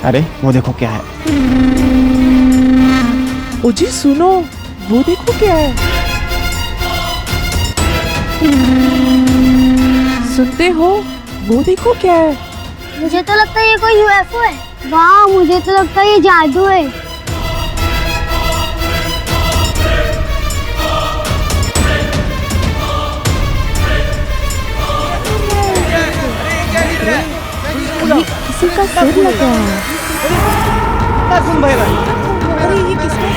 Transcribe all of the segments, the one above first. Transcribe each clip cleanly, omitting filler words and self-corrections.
अरे वो देखो क्या है। ओ जी सुनो, वो देखो क्या है। सुनते हो, वो देखो क्या है। मुझे तो लगता है ये कोई यूएफओ है। वाह, मुझे तो लगता है ये जादू है। किसी का सिर लगा है। अरे ये किसका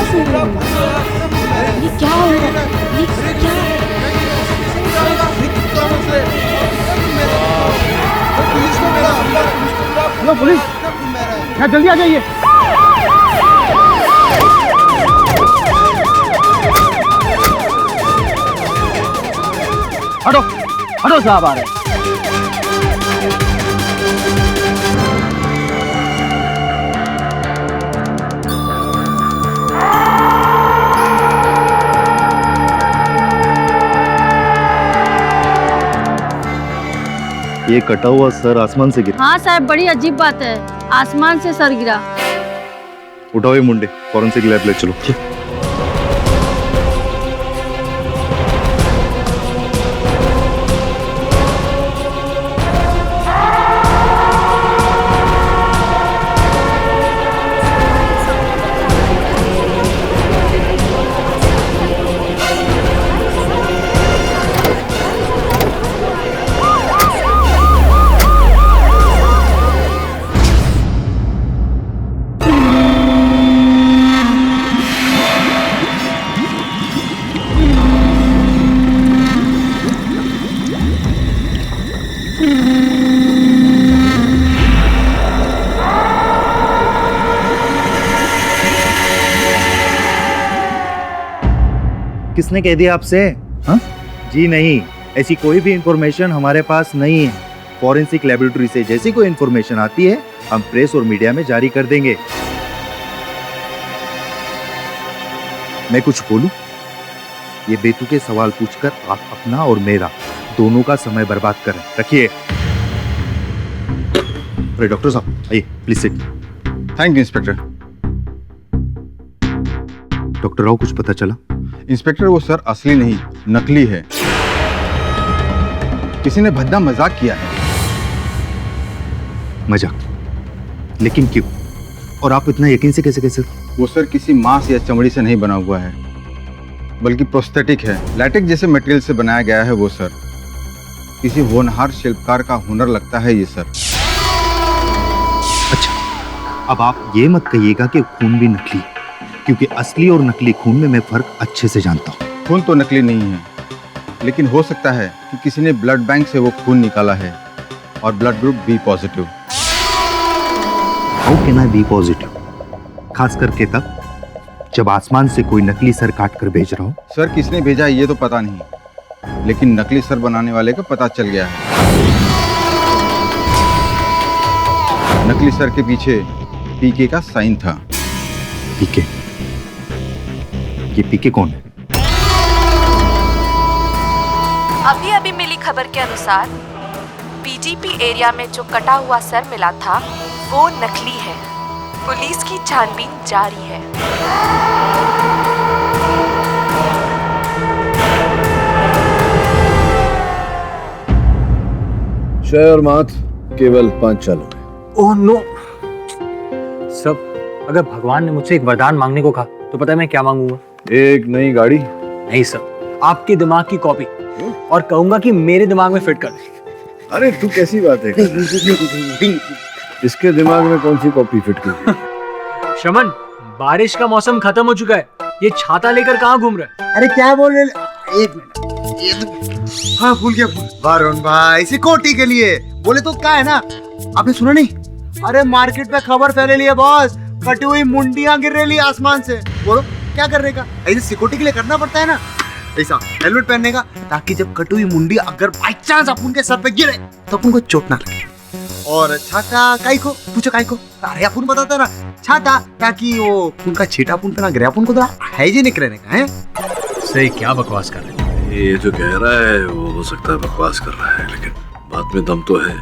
सिर है? ये क्या हो रहा है? ये क्या? हेलो पुलिस, क्या जल्दी आ जाइए। हटो हटो साहब आ रहे हैं। ये कटा हुआ सर आसमान से गिरा। हाँ साहब, बड़ी अजीब बात है, आसमान से सर गिरा। उठाओ ये मुंडे, फॉरेंसिक लैब ले चलो। किसने कह दिया आपसे? हाँ? जी नहीं, ऐसी कोई भी इंफॉर्मेशन हमारे पास नहीं है। फॉरेंसिक लेबोरेटरी से जैसी कोई इंफॉर्मेशन आती है हम प्रेस और मीडिया में जारी कर देंगे। मैं कुछ बोलूं? ये बेतुके सवाल पूछकर आप अपना और मेरा दोनों का समय बर्बाद करें। रखिए। अरे डॉक्टर साहब आइए please sit. Thank you inspector. Doctor Rao, कुछ पता चला? इंस्पेक्टर, वो सर असली नहीं, नकली है। किसी ने भद्दा मजाक किया है। मजाक? लेकिन क्यों? और आप इतना यकीन से कैसे कह सकते? वो सर किसी मांस या चमड़ी से नहीं बना हुआ है, बल्कि प्रोस्थेटिक है। लैटेक्स जैसे मटेरियल से बनाया गया है वो सर। किसी होनहार शिल्पकार का हुनर लगता है ये सर। अच्छा, अब आप ये मत कहिएगा कि खून भी नकली है, क्योंकि असली और नकली खून में मैं फर्क अच्छे से जानता हूँ। खून तो नकली नहीं है, लेकिन हो सकता है कि किसी ने ब्लड बैंक से वो खून निकाला है और blood group B positive. How can I be positive? खास करके तब जब आसमान से कोई नकली सर काट कर भेज रहा हो। सर किसने भेजा ये तो पता नहीं, लेकिन नकली सर बनाने वाले का पता चल गया है। नकली सर के पीछे पीके का साइन था। पीके? ये पीके कौन है? अभी अभी मिली खबर के अनुसार पीजीपी एरिया में जो कटा हुआ सर मिला था वो नकली है। पुलिस की छानबीन जारी है। शय और मात केवल 5 चालू है। ओह नो सब, अगर भगवान ने मुझसे एक वरदान मांगने को कहा तो पता है मैं क्या मांगूंगा? एक नई गाड़ी। नहीं सर, आपके दिमाग की कॉपी, और कहूंगा कि मेरे दिमाग में फिट कर दे। अरे तू कैसी बात है? इसके दिमाग में कौन सी कॉपी फिट की? शमन, बारिश का मौसम खत्म हो चुका है, ये छाता लेकर कहाँ घूम रहा है? अरे क्या बोल रहे? एक मिनट, ये तो हाँ भूल गया। वरुण भाई सिक्योरिटी के लिए बोले तो क्या है ना, आपने सुना नहीं? अरे मार्केट में खबर फैले ली है बॉस, कटी हुई मुंडियां गिर रही आसमान से। बोलो क्या करने का? ऐसे सिक्योरिटी के लिए करना पड़ता है ना, ऐसा हेलमेट पहनने का, ताकि जब कटी हुई मुंडी अगर बाई चांस अपन के सर पे गिरे तो अपन को चोट ना लगे। और छाता काई को पूछो, काई को? अरे अपन बताता ना, छाता ताकि वो खून का छींटा अपन पे ना गिरे, अपन को तो हाइजीनिक रहने का है। सही क्या बकवास कर रहे हैं? ये जो कह रहा है वो हो सकता है बकवास कर रहा है, लेकिन बात में दम तो है।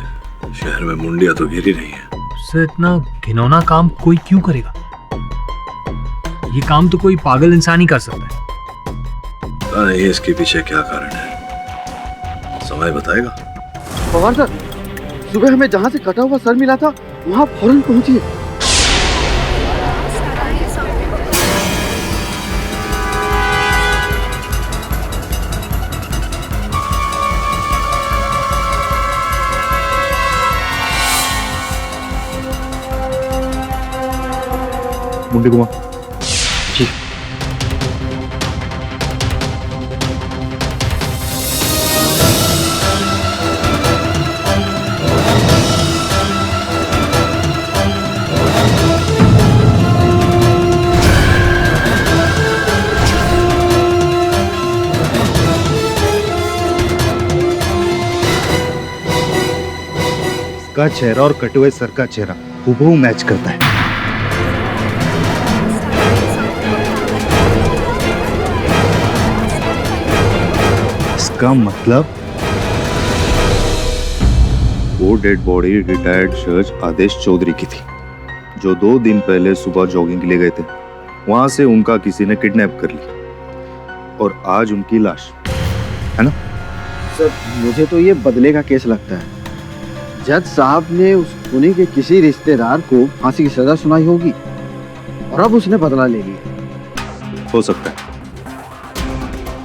शहर में मुंडिया तो गिरी नहीं है। उससे इतना घिनौना काम कोई क्यों करेगा? ये काम तो कोई पागल इंसान ही कर सकता है। पता नहीं इसके पीछे क्या कारण है, समय बताएगा। पवार सर, सुबह हमें जहाँ से कटा हुआ सर मिला था वहाँ फौरन पहुँचिए। मुंडी घुमा। जी। इसका चेहरा और कटे हुए सर का चेहरा हूबहू मैच करता है। इसका मतलब वो डेड बॉडी रिटायर्ड जज आदेश चौधरी की थी, जो 2 दिन पहले सुबह जॉगिंग के लिए गए थे। वहां से उनका किसी ने किडनैप कर ली और आज उनकी लाश, है ना? सर, मुझे तो ये बदले का केस लगता है। जज साहब ने उस खूनी के किसी रिश्तेदार को फांसी की सजा सुनाई होगी और अब उसने बदला ले लिया। हो सकता है,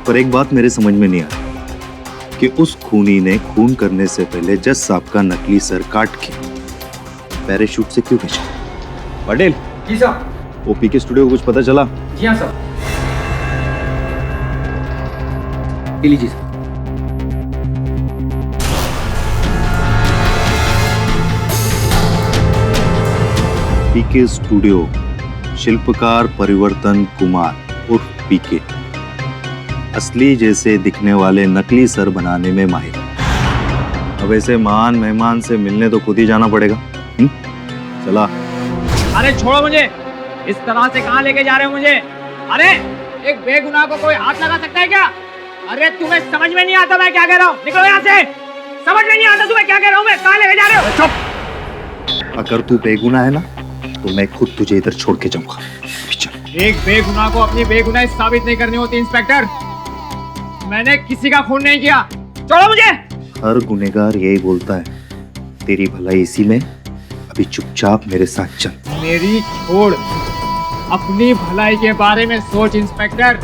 पर एक बात मेरे समझ में नहीं आ रही कि उस खूनी ने खून करने से पहले जज साहब का नकली सर काट के पैराशूट से क्यों भेजा? पटेल जी साहब। ओपी के स्टूडियो को कुछ पता चला? जी हाँ साहब। लीजिए साहब। पीके स्टूडियो, शिल्पकार परिवर्तन कुमार उर्फ पीके, असली जैसे दिखने वाले नकली सर बनाने में माहिर। अब ऐसे महान मेहमान से मिलने तो खुद ही जाना पड़ेगा। चला। अरे छोड़ो मुझे, इस तरह से कहाँ लेके जा रहे हो मुझे? अरे एक बेगुनाह को कोई हाथ लगा सकता है क्या? अरे तुम्हें समझ में नहीं आता मैं क्या कह रहा हूँ? निकलो यहाँ से। समझ में नहीं आता तुम्हें क्या कह रहा हूँ मैं? कहाँ लेके जा रहे हो? चुप। अगर तू बेगुनाह है ना तो मैं खुद तुझे इधर छोड़ के जाऊंगा। एक बेगुनाह को अपनी बेगुनाही साबित नहीं करनी होती इंस्पेक्टर। मैंने किसी का खून नहीं किया। छोड़ो मुझे। हर गुनहगार यही बोलता है, तेरी भलाई इसी में। अभी चुपचाप मेरे साथ चल। मेरी छोड़, अपनी भलाई के बारे में सोच इंस्पेक्टर।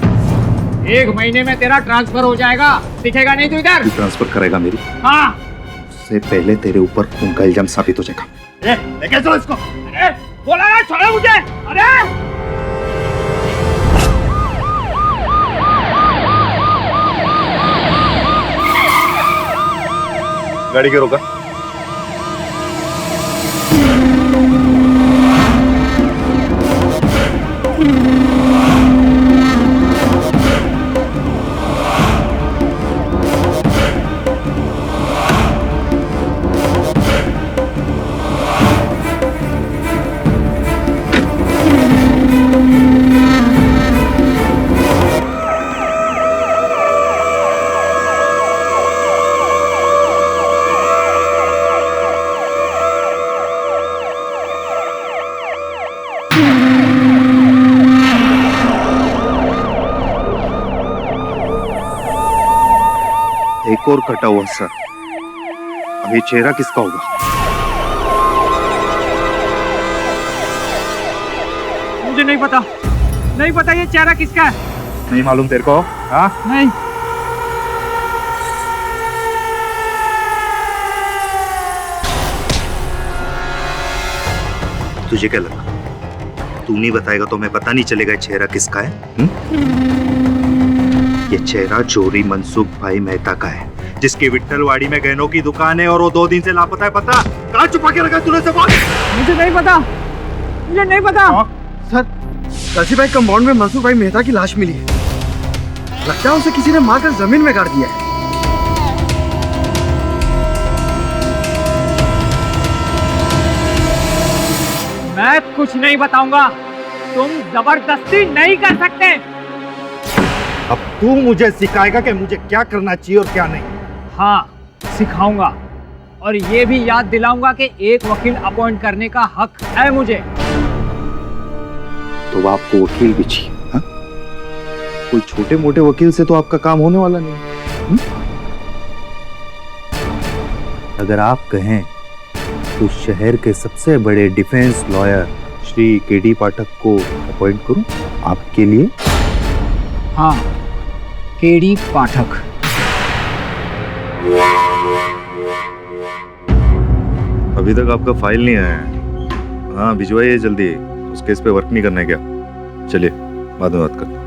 1 महीने में तेरा ट्रांसफर हो जाएगा, दिखेगा नहीं तू इधर। तू ट्रांसफर करेगा मेरी? हाँ। उससे पहले तेरे ऊपर खून का इल्जाम साबित हो जाएगा। लेके चलो इसको। अरे बोला ना, छोड़ो मुझे। अरे गाड़ी के रोका। एक और कटा हुआ सर। अभी चेहरा किसका होगा? मुझे नहीं पता, नहीं पता ये चेहरा किसका है। नहीं मालूम तेरे को? हाँ? नहीं। तुझे क्या लगा? तू नहीं बताएगा तो मैं पता नहीं चलेगा चेहरा किसका है? ये चेहरा चोरी मनसुख भाई मेहता का है, जिसकी विट्ठलवाड़ी में गहनों की दुकान है और वो 2 दिन से लापता है। पता कहाँ छुपा के रखा तूने सब? मुझे नहीं पता, मुझे नहीं पता। सर, काशी भाई कंपाउंड में मनसुख भाई मेहता की लाश मिली है। लगता है उसे किसी ने मारकर जमीन में गाड़ दिया है। मैं कुछ नहीं बताऊंगा, तुम जबरदस्ती नहीं कर सकते। अब तू मुझे सिखाएगा कि मुझे क्या करना चाहिए और क्या नहीं। हाँ, सिखाऊंगा और ये भी याद दिलाऊंगा कि एक वकील अपॉइंट करने का हक है मुझे। तो आपको वकील भी चाहिए? हाँ? कोई छोटे मोटे वकील से तो आपका काम होने वाला नहीं। अगर आप कहें तो शहर के सबसे बड़े डिफेंस लॉयर श्री केडी पाठक को अपॉइंट करूं आपके लिए? हाँ, केडी पाठक। अभी तक आपका फाइल नहीं आया है। हाँ, भिजवाइए जल्दी, उस केस पे वर्क नहीं करना है क्या? चलिए बाद में बात करते हैं।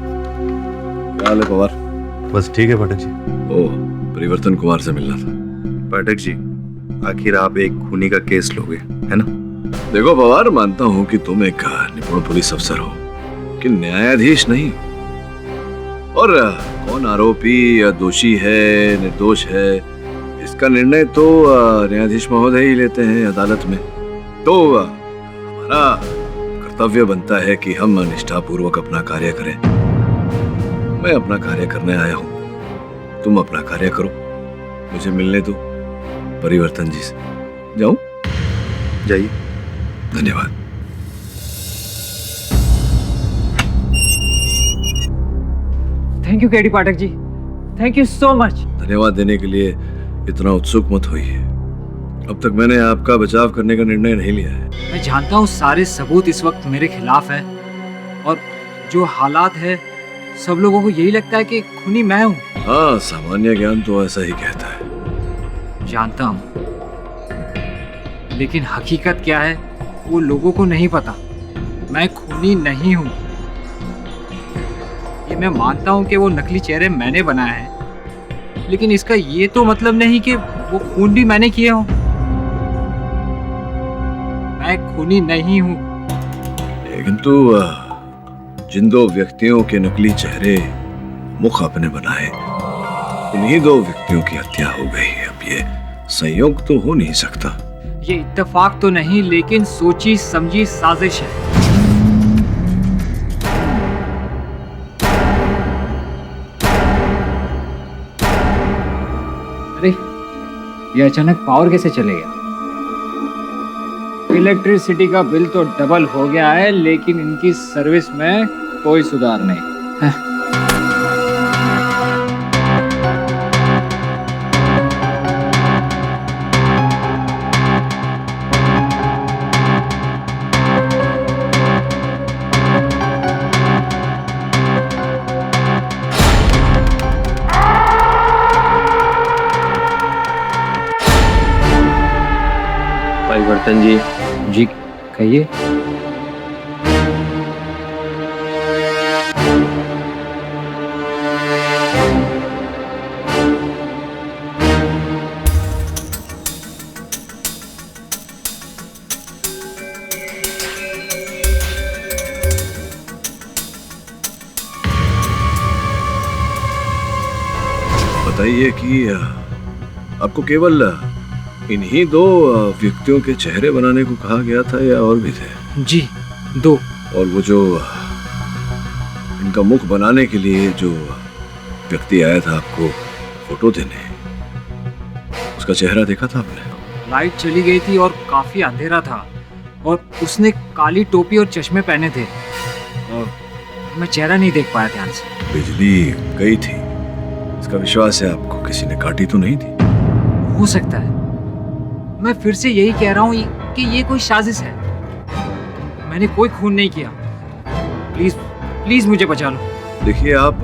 क्या हाल है पवार? बस ठीक है पाठक जी। ओह, परिवर्तन कुमार से मिलना था। पाठक जी, आखिर आप एक खूनी का केस लोगे, है ना? देखो पवार, मानता हूँ कि तुम एक निपुण पुलिस अफसर हो, कि न्यायाधीश नहीं। और कौन आरोपी या दोषी है, निर्दोष है, इसका निर्णय तो न्यायाधीश महोदय ही लेते हैं अदालत में। तो हमारा कर्तव्य बनता है कि हम निष्ठापूर्वक अपना कार्य करें। मैं अपना कार्य करने आया हूँ, तुम अपना कार्य करो। मुझे मिलने दो परिवर्तन जी से। जाऊं? जाइए। धन्यवाद। Thank you K D Pathak ji, thank you so much. धन्यवाद देने के लिए इतना उत्सुक मत होइए। अब तक मैंने आपका बचाव करने का निर्णय नहीं लिया है। मैं जानता हूँ सारे सबूत इस वक्त मेरे खिलाफ है और जो हालात है सब लोगों को यही लगता है कि खूनी मैं हूँ। हाँ, सामान्य ज्ञान तो ऐसा ही कहता है। जानता हूँ, लेकिन हकीकत क्या है वो लोगों को नहीं पता। मैं खूनी नहीं हूँ। ये मैं मानता हूँ कि वो नकली चेहरे मैंने बनाए हैं, लेकिन इसका ये तो मतलब नहीं कि वो खून भी मैंने किए हों। मैं खूनी नहीं हूँ। लेकिन तो जिन दो व्यक्तियों के नकली चेहरे मुख आपने बनाए, उन्हीं दो व्यक्तियों की हत्या हो गई। अब ये संयोग तो हो नहीं सकता। ये इत्तेफाक तो नहीं, लेकिन सोची समझी साजिश है। अरे, ये अचानक पावर कैसे चले गया? इलेक्ट्रिसिटी का बिल तो डबल हो गया है, लेकिन इनकी सर्विस में कोई सुधार नहीं। परिवर्तन जी कहिए। बताइए कि आपको केवल इन्हीं दो व्यक्तियों के चेहरे बनाने को कहा गया था या और भी थे? जी, दो। और वो जो इनका मुख बनाने के लिए जो व्यक्ति आया था आपको फोटो देने, उसका चेहरा देखा था आपने? लाइट चली गई थी और काफी अंधेरा था, और उसने काली टोपी और चश्मे पहने थे, और मैं चेहरा नहीं देख पाया ध्यान से। बिजली गई थी, इसका विश्वास है आपको किसी ने काटी तो नहीं थी? हो सकता है। मैं फिर से यही कह रहा हूँ कि ये कोई साजिश है। मैंने कोई खून नहीं किया। प्लीज प्लीज मुझे बचा लो। देखिए, आप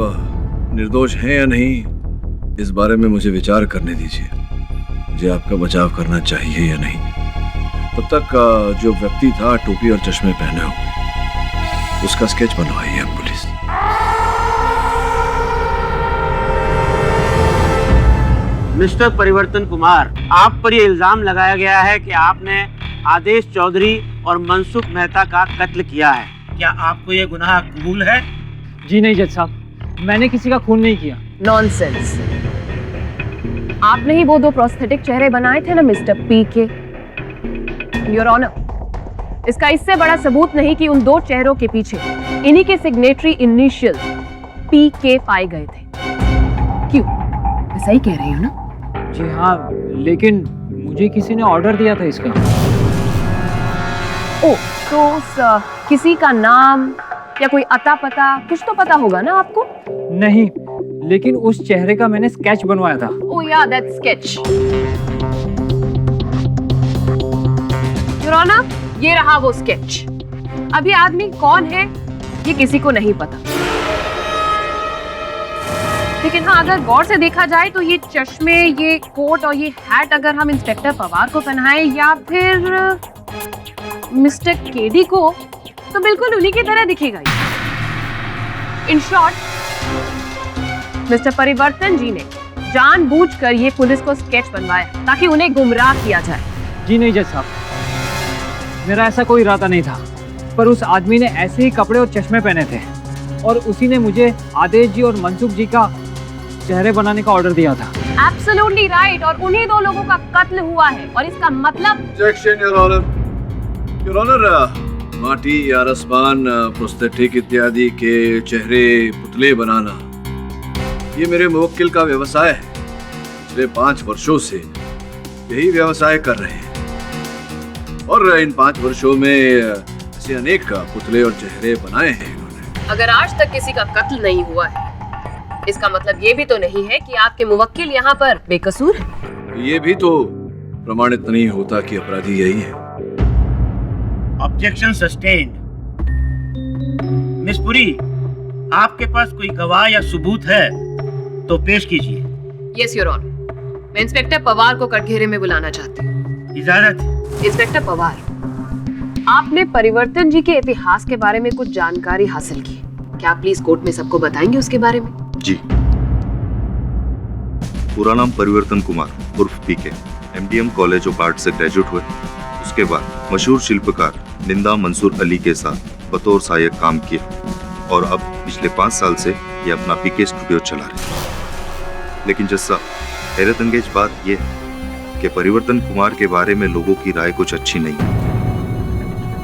निर्दोष हैं या नहीं, इस बारे में मुझे विचार करने दीजिए। मुझे आपका बचाव करना चाहिए या नहीं। तब तक जो व्यक्ति था टोपी और चश्मे पहने हुए, उसका स्केच बनवाइए आप पुलिस। मिस्टर परिवर्तन कुमार, आप पर यह इल्जाम लगाया गया है कि आपने आदेश चौधरी और मनसुख मेहता का कत्ल किया है। क्या आपको यह गुनाह कबूल है? जी नहीं जज साहब, मैंने किसी का खून नहीं किया। नॉनसेंस। आपने ही वो दो प्रोस्थेटिक चेहरे बनाए थे ना मिस्टर पीके। योर ऑनर, इसका इससे बड़ा सबूत नहीं कि उन दो चेहरों के पीछे इन्हीं के सिग्नेटरी इनिशियल पीके पाए गए थे। क्यों, मैं सही कह रही हूँ ना? जी हाँ, लेकिन मुझे किसी ने ऑर्डर दिया था इसका। ओ, तो किसी का नाम या कोई अता पता कुछ तो पता होगा ना आपको? नहीं, लेकिन उस चेहरे का मैंने स्केच बनवाया था। ओह या, दैट स्केच। योर ऑनर, ये रहा वो स्केच। अभी आदमी कौन है ये किसी को नहीं पता, लेकिन हाँ, अगर गौर से देखा जाए तो ये चश्मे, ये कोट और ये हैट अगर हम इंस्पेक्टर पवार को पहनाएं या फिर मिस्टर केडी को, तो बिल्कुल उन्हीं की तरह दिखेगा ये। इन शॉर्ट, मिस्टर परिवर्तन जी ने जानबूझकर ये पुलिस को स्केच बनवाया ताकि उन्हें गुमराह किया जाए। जी नहीं जज साहब, मेरा ऐसा कोई इरादा नहीं था, पर उस आदमी ने ऐसे ही कपड़े और चश्मे पहने थे और उसी ने मुझे आदेश जी और मनसुख जी का चेहरे बनाने का ऑर्डर दिया था। एब्सोल्युटली राइट, और उन्हीं दो लोगों का कत्ल हुआ है, और इसका मतलब objection your honour. Your honour, माटी या रसमान, प्रोस्थेटिक इत्यादि के चेहरे पुतले बनाना ये मेरे मुवक्किल का व्यवसाय है। पिछले 5 वर्षों से यही व्यवसाय कर रहे हैं और इन 5 वर्षों में ऐसे अनेक पुतले और चेहरे बनाए हैं इन्होंने। अगर आज तक किसी का कत्ल नहीं हुआ है, इसका मतलब ये भी तो नहीं है कि आपके मुवक्किल यहाँ पर बेकसूर है। ये भी तो प्रमाणित नहीं होता कि अपराधी यही है। Objection sustained. मिस पुरी, आपके पास कोई गवाह या सबूत है तो पेश कीजिए। यस योर ऑनर, मैं इंस्पेक्टर पवार को कटघरे में बुलाना चाहती हूँ। इजाजत। इंस्पेक्टर पवार, आपने परिवर्तन जी के इतिहास के बारे में कुछ जानकारी हासिल की, क्या आप प्लीज कोर्ट में सबको बताएंगे उसके बारे में? जी। पूरा नाम परिवर्तन कुमार उर्फ पीके, एमडीएम कॉलेज ऑफ आर्ट से ग्रेजुएट हुए। उसके बाद मशहूर शिल्पकार निंदा मंसूर अली के साथ बतौर सहायक काम किया और अब पिछले 5 साल से ये अपना पीके स्टूडियो चला रहे हैं। लेकिन जैसा हैरत अंगेज बात यह है कि परिवर्तन कुमार के बारे में लोगों की राय कुछ अच्छी नहीं है।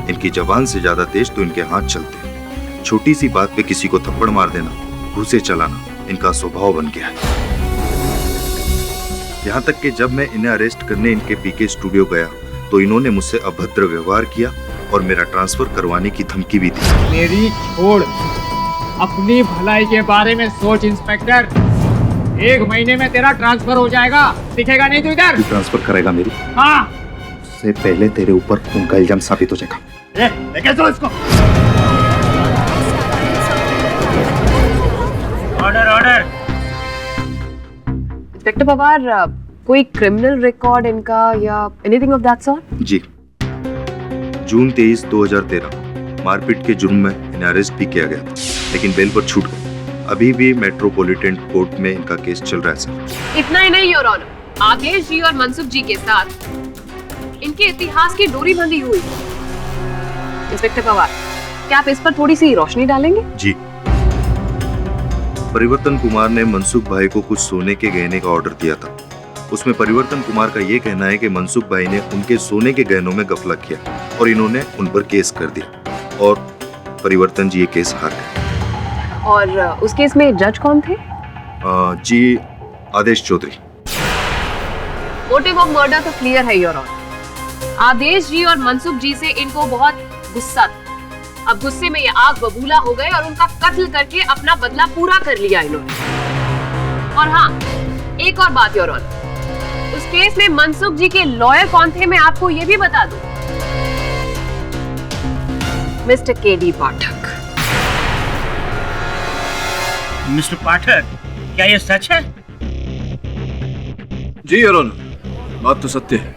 इनकी जबान से ज्यादा तेज तो इनके हाथ चलते हैं। छोटी सी बात पे किसी को थप्पड़ मार देना, घूंसे चलाना इनका स्वभाव बन गया है। यहाँ तक कि जब मैं इन्हें अरेस्ट करने इनके पीके स्टूडियो गया तो इन्होंने मुझसे अभद्र व्यवहार किया और मेरा ट्रांसफर करवाने की धमकी भी दी। मेरी छोड़, अपनी भलाई के बारे में सोच इंस्पेक्टर। 1 महीने में तेरा ट्रांसफर हो जाएगा, दिखेगा नहीं तू इधर। ट्रांसफर करेगा मेरी? हाँ। उससे पहले तेरे ऊपर उनका इल्जाम साबित हो जाएगा। लेके चलो इसको। Order order. इंस्पेक्टर पवार, कोई क्रिमिनल रिकॉर्ड इनका या एनीथिंग ऑफ दैट सॉर्ट? जी। जून 23, 2013 मारपीट के जुर्म में इन्हें अरेस्ट भी किया गया था, लेकिन बेल पर छूट गए। अभी भी मेट्रोपॉलिटन कोर्ट में इनका केस चल रहा है सर। इतना ही नहीं योर ऑनर, आदेश जी और मनसुख जी के साथ इनके इतिहास की डोरी बंधी हुई। इंस्पेक्टर पवार, क्या आप इस पर थोड़ी सी रोशनी डालेंगे? जी। परिवर्तन कुमार ने मनसुख भाई को कुछ सोने के गहने का ऑर्डर दिया था। उसमें परिवर्तन कुमार का ये कहना है कि मनसुख भाई ने उनके सोने के गहनों में गफलत किया और इन्होंने उन पर केस कर दिया और परिवर्तन जी ये केस हार गए। और उस केस में जज कौन थे? जी, आदेश चौधरी। मोटिव ऑफ मर्डर तो क्लियर है योर ऑनर। आदेश जी और मनसुख जी से इनको बहुत गुस्सा था। अब गुस्से में ये आग बबूला हो गए और उनका कत्ल करके अपना बदला पूरा कर लिया इन्होंने। और हाँ, एक और बात योर ऑनर, उस केस में मनसुख जी के लॉयर कौन थे मैं आपको ये भी बता दूं, मिस्टर केडी पाठक। मिस्टर पाठक, क्या ये सच है? जी योर ऑनर, बात तो सत्य है।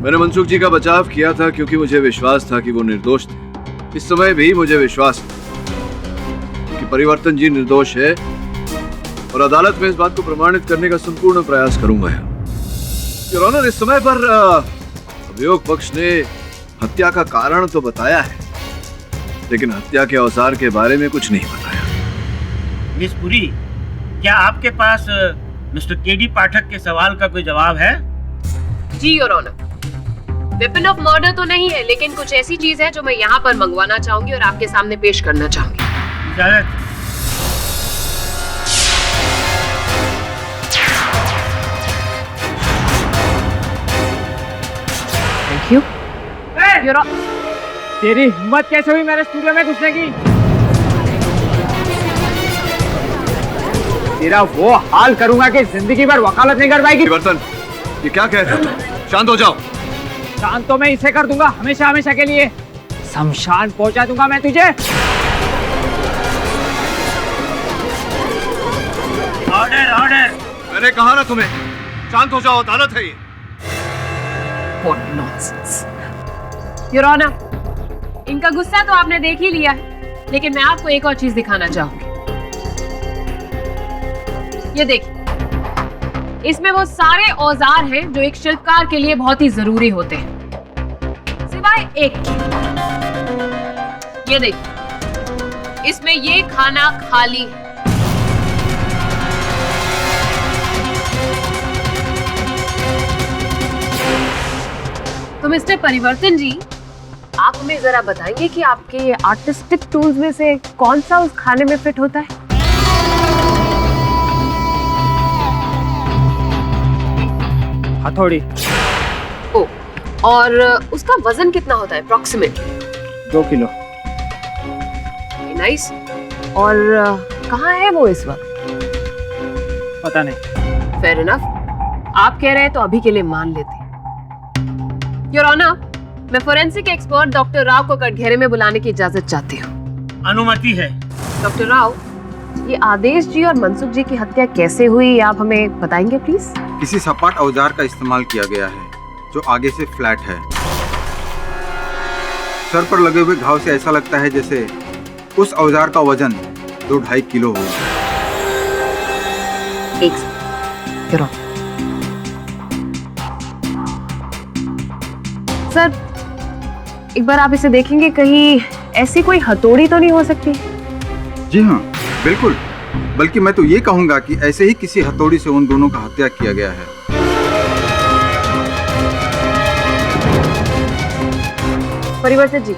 मैंने मनसुख जी का बचाव किया था क्योंकि मुझे विश्वास था कि वो निर्दोष थे। इस समय भी मुझे विश्वास है कि परिवर्तन जी निर्दोष है और अदालत में इस बात को प्रमाणित करने का संपूर्ण प्रयास करूंगा। योर ऑनर, इस समय पर अभियोग पक्ष ने हत्या का कारण तो बताया है, लेकिन हत्या के औजार के बारे में कुछ नहीं बताया। मिस पुरी, क्या आपके पास मिस्टर केडी पाठक के सवाल का कोई जवाब है? जी your honour, weapon of murder तो नहीं है, लेकिन कुछ ऐसी चीज है जो मैं यहाँ पर मंगवाना चाहूंगी और आपके सामने पेश करना चाहूंगी। इजाजत। Your तेरी हिम्मत कैसे हुई मेरे स्टूडियो में घुसने की? तेरा वो हाल करूंगा कि जिंदगी भर वकालत नहीं कर पाएगी। परिवर्तन, ये क्या कह रहे हो? शांत हो जाओ। शांत तो मैं इसे कर दूंगा हमेशा हमेशा के लिए। शमशान पहुंचा दूंगा मैं तुझे। Order order. मैंने कहा ना तुम्हें, शांत हो जाओ, अदालत है ये। What nonsense. Your Honor, इनका गुस्सा तो आपने देख ही लिया है, लेकिन मैं आपको एक और चीज दिखाना चाहूंगी। ये देखिए, इसमें वो सारे औजार हैं जो एक शिल्पकार के लिए बहुत ही जरूरी होते हैं, सिवाय एक के। ये देखिए, इसमें ये खाना खाली है। तो मिस्टर परिवर्तन जी, आप हमें जरा बताएंगे कि आपके आर्टिस्टिक टूल्स में से कौन सा उस खाने में फिट होता है? हथौड़ी। ओ, और उसका वजन कितना होता है अप्रॉक्सीमेट? 2 किलो। नाइस। और कहाँ है वो इस वक्त? पता नहीं। Fair enough. आप कह रहे हैं तो अभी के लिए मान लेते हैं। योर ऑनर, मैं फोरेंसिक एक्सपर्ट डॉक्टर राव को कटघरे में बुलाने की इजाजत चाहती हूँ। अनुमति है। डॉक्टर राव, ये आदेश जी और मनसुख जी की हत्या कैसे हुई, आप हमें बताएंगे प्लीज? किसी सपाट औजार का इस्तेमाल किया गया है जो आगे से फ्लैट है। सर पर लगे हुए घाव से ऐसा लगता है जैसे उस औजार का वजन 2-2.5 किलो हो। एक सेकंड। Your honour. सर, एक बार आप इसे देखेंगे, कहीं ऐसी कोई हथौड़ी तो नहीं हो सकती? जी हाँ, बिल्कुल। बल्कि मैं तो ये कहूंगा कि ऐसे ही किसी हथौड़ी से उन दोनों का हत्या किया गया है। परिवर्तन जी,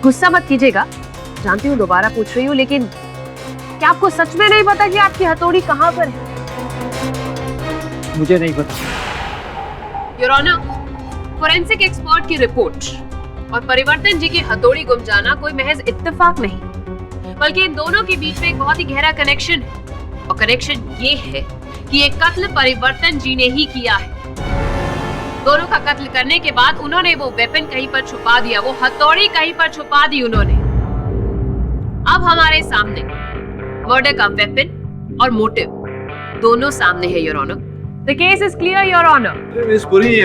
गुस्सा मत कीजिएगा, जानती हूँ दोबारा पूछ रही हूँ, लेकिन क्या आपको सच में नहीं पता कि आपकी हथौड़ी कहाँ पर है? मुझे नहीं पता। योर ऑनर, फोरेंसिक एक्सपर्ट की रिपोर्ट और परिवर्तन जी की हथौड़ी गुम जाना कोई महज इत्तेफाक नहीं, बल्कि इन दोनों के बीच में एक बहुत ही गहरा कनेक्शन है। और कनेक्शन ये है कि ये कत्ल परिवर्तन जी ने ही किया है। दोनों का कत्ल करने के बाद उन्होंने वो वेपन कहीं पर छुपा दिया, वो हथौड़ी कहीं पर छुपा दी उन्होंने। अब हमारे सामने मर्डर का वेपन और मोटिव दोनों सामने है, your honour. The case is clear, your honour. Miss Puri,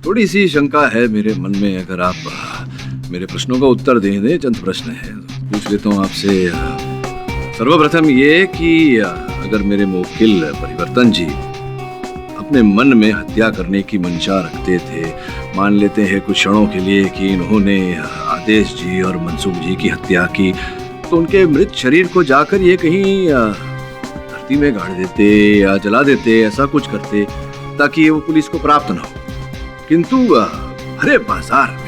थोड़ी सी शंका है मेरे मन में। अगर आप मेरे प्रश्नों का उत्तर दें, चंद प्रश्न है पूछ लेता हूँ आपसे। सर्वप्रथम ये कि अगर मेरे मुवक्किल परिवर्तन जी अपने मन में हत्या करने की मंशा रखते थे, मान लेते हैं कुछ क्षणों के लिए कि इन्होंने आदेश जी और मनसुख जी की हत्या की, तो उनके मृत शरीर को जाकर ये कहीं धरती में गाड़ देते या जला देते, ऐसा कुछ करते ताकि वो पुलिस को प्राप्त न हो। किंतु भरे बाजार में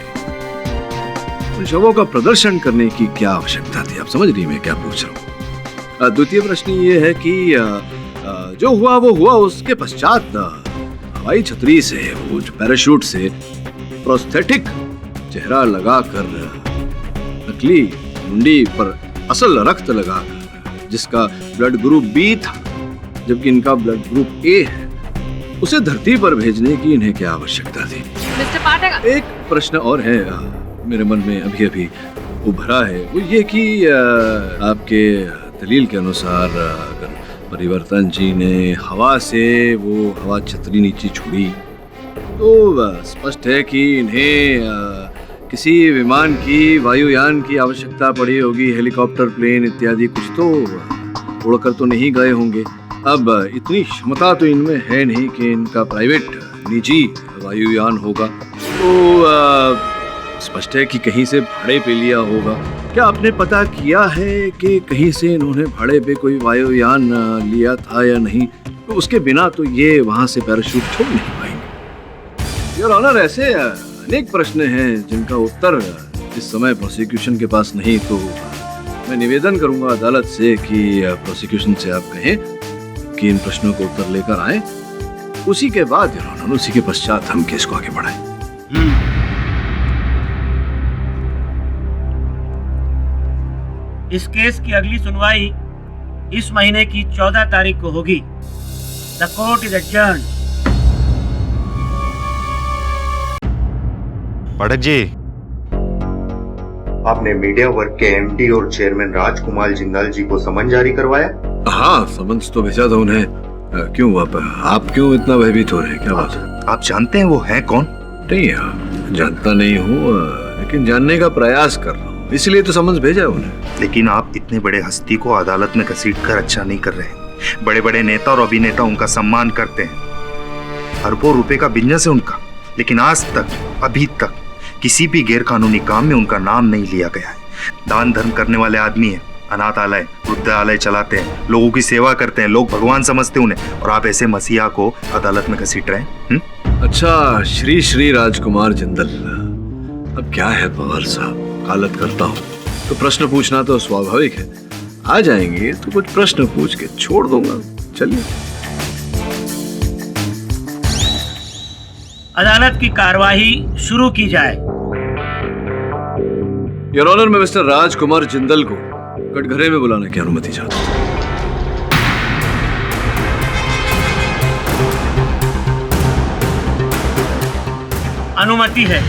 उन शवों का प्रदर्शन करने की क्या आवश्यकता थी? आप समझ रही मैं क्या पूछ रहा हूँ। द्वितीय प्रश्न ये है कि जो हुआ वो हुआ, उसके पश्चात हवाई छतरी से, वो जो पैराशूट से प्रोस्थेटिक चेहरा लगाकर, नकली मुंडी पर असल रक्त लगाकर, जिसका ब्लड ग्रुप बी था जबकि इनका ब्लड ग्रुप ए है, उसे धरती पर भेजने की इन्हें क्या आवश्यकता थी? मिस्टर पाठक, एक प्रश्न और है मेरे मन में अभी अभी उभरा है, वो ये कि आपके दलील के अनुसार अगर परिवर्तन जी ने हवा से वो हवा छतरी नीचे छोड़ी, तो स्पष्ट है कि इन्हें किसी विमान की, वायुयान की आवश्यकता पड़ी होगी, हेलीकॉप्टर, प्लेन इत्यादि, कुछ तो उड़कर तो नहीं गए होंगे। अब इतनी क्षमता तो इनमें है नहीं कि इनका प्राइवेट निजी वायुयान होगा, तो स्पष्ट है कि कहीं से भाड़े पे लिया होगा। क्या आपने पता किया है कि कहीं से इन्होंने भाड़े पे कोई वायुयान लिया था या नहीं? तो उसके बिना तो ये वहां से पैराशूट छोड़ नहीं पाएंगे। योर ऑनर, ऐसे अनेक प्रश्न हैं जिनका उत्तर इस समय प्रोसिक्यूशन के पास नहीं, तो मैं निवेदन करूंगा अदालत से कि प्रोसिक्यूशन से आप कहें कि इन प्रश्नों को उत्तर लेकर आए, उसी के बाद योर ऑनर, उसी के पश्चात हम केस को आगे बढ़ाएं। इस केस की अगली सुनवाई इस महीने की 14 तारीख को होगी। The court is adjourned. Pathak ji, आपने मीडिया वर्क के एमडी और चेयरमैन राजकुमार जिंदाल जी को समन जारी करवाया? हाँ, समन्स तो भेजा था उन्हें। क्यों आप क्यों इतना भयभीत हो रहे हैं? क्या बात है? आप जानते हैं वो है कौन? नहीं, जानता नहीं हूँ, लेकिन जानने का प्रयास कर रहा हूँ, इसलिए तो समन्स भेजा है उन्हें। लेकिन आप इतने बड़े हस्ती को अदालत में घसीटकर अच्छा नहीं कर रहे। बड़े बड़े नेता और अभिनेता उनका सम्मान करते हैं, अरबों रुपए का बिजनेस है उनका, लेकिन आज तक, अभी तक किसी भी गैर कानूनी काम में उनका नाम नहीं लिया गया है। दान धर्म करने वाले आदमी है, अनाथालय, वृद्धालय चलाते हैं, लोगों की सेवा करते हैं, लोग भगवान समझते हैं उन्हें, और आप ऐसे मसीहा को अदालत में घसीट रहे हैं। अच्छा, श्री श्री राजकुमार जिंदल, अब क्या है पवार साहब, वकालत करता हूँ तो प्रश्न पूछना तो स्वाभाविक है। आ जाएंगे तो कुछ प्रश्न पूछ के छोड़ दूंगा। चलिए। अदालत की कार्यवाही शुरू की जाए। योर ऑनर, मैं मिस्टर राजकुमार जिंदल को कटघरे में बुलाने की अनुमति चाहता हूँ। अनुमति है।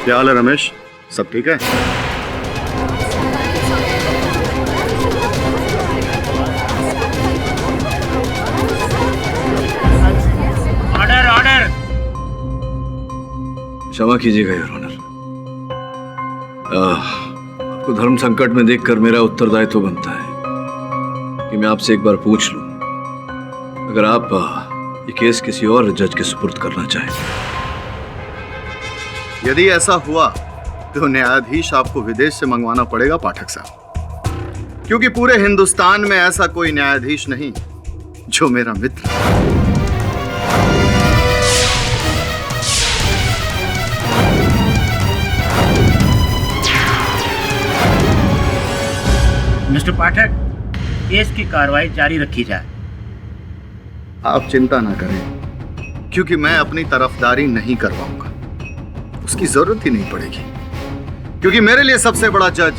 क्या हाल है रमेश? सब ठीक है? Order order. क्षमा कीजिएगा योर ऑनर, आपको धर्म संकट में देखकर मेरा उत्तरदायित्व बनता है कि मैं आपसे एक बार पूछ लूं, अगर आप ये केस किसी और जज के सुपुर्द करना चाहें। यदि ऐसा हुआ तो न्यायाधीश आपको विदेश से मंगवाना पड़ेगा पाठक साहब, क्योंकि पूरे हिंदुस्तान में ऐसा कोई न्यायाधीश नहीं जो मेरा मित्र है। मिस्टर पाठक, केस की कार्रवाई जारी रखी जाए। आप चिंता ना करें, क्योंकि मैं अपनी तरफदारी नहीं करवाऊंगा, उसकी जरूरत ही नहीं पड़ेगी, क्योंकि मेरे लिए सबसे बड़ा जज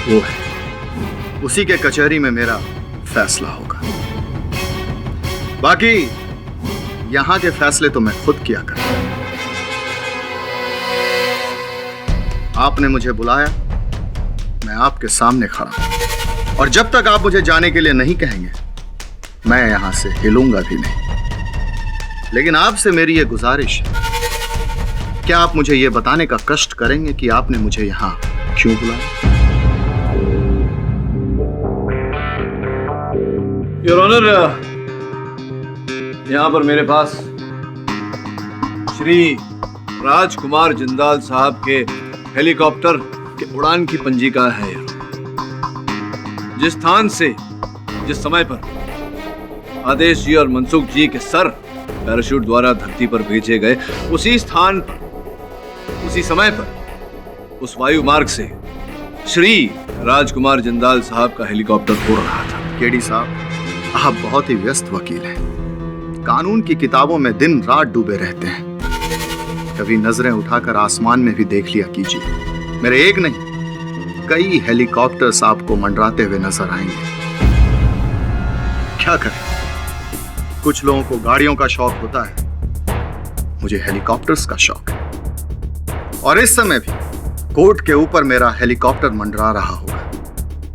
वो है, उसी के कचहरी में मेरा फैसला होगा। बाकी यहां के फैसले तो मैं खुद किया करता हूं। आपने मुझे बुलाया, मैं आपके सामने खड़ा हूं, और जब तक आप मुझे जाने के लिए नहीं कहेंगे मैं यहां से हिलूंगा भी नहीं। लेकिन आपसे मेरी ये गुजारिश है, क्या आप मुझे ये बताने का कष्ट करेंगे कि आपने मुझे यहां क्यों बुलाया? योर ऑनर, यहां पर मेरे पास श्री राजकुमार जिंदाल साहब के हेलीकॉप्टर के उड़ान की पंजिका है। जिस स्थान से, जिस समय पर आदेश जी और मनसुख जी के सर पैराशूट द्वारा धरती पर भेजे गए, उसी स्थान पर, उसी समय पर, उस वायु मार्ग से श्री राजकुमार जिंदाल साहब का हेलीकॉप्टर उड़ रहा था। केडी साहब, आप बहुत ही व्यस्त वकील हैं, कानून की किताबों में दिन रात डूबे रहते हैं। कभी नजरें उठाकर आसमान में भी देख लिया कीजिए, मेरे एक नहीं कई हेलीकॉप्टर्स आपको मंडराते हुए नजर आएंगे। क्या करें, कुछ लोगों को गाड़ियों का शौक होता है, मुझे हेलीकॉप्टर्स का शौक है। और इस समय भी कोर्ट के ऊपर मेरा हेलीकॉप्टर मंडरा रहा होगा।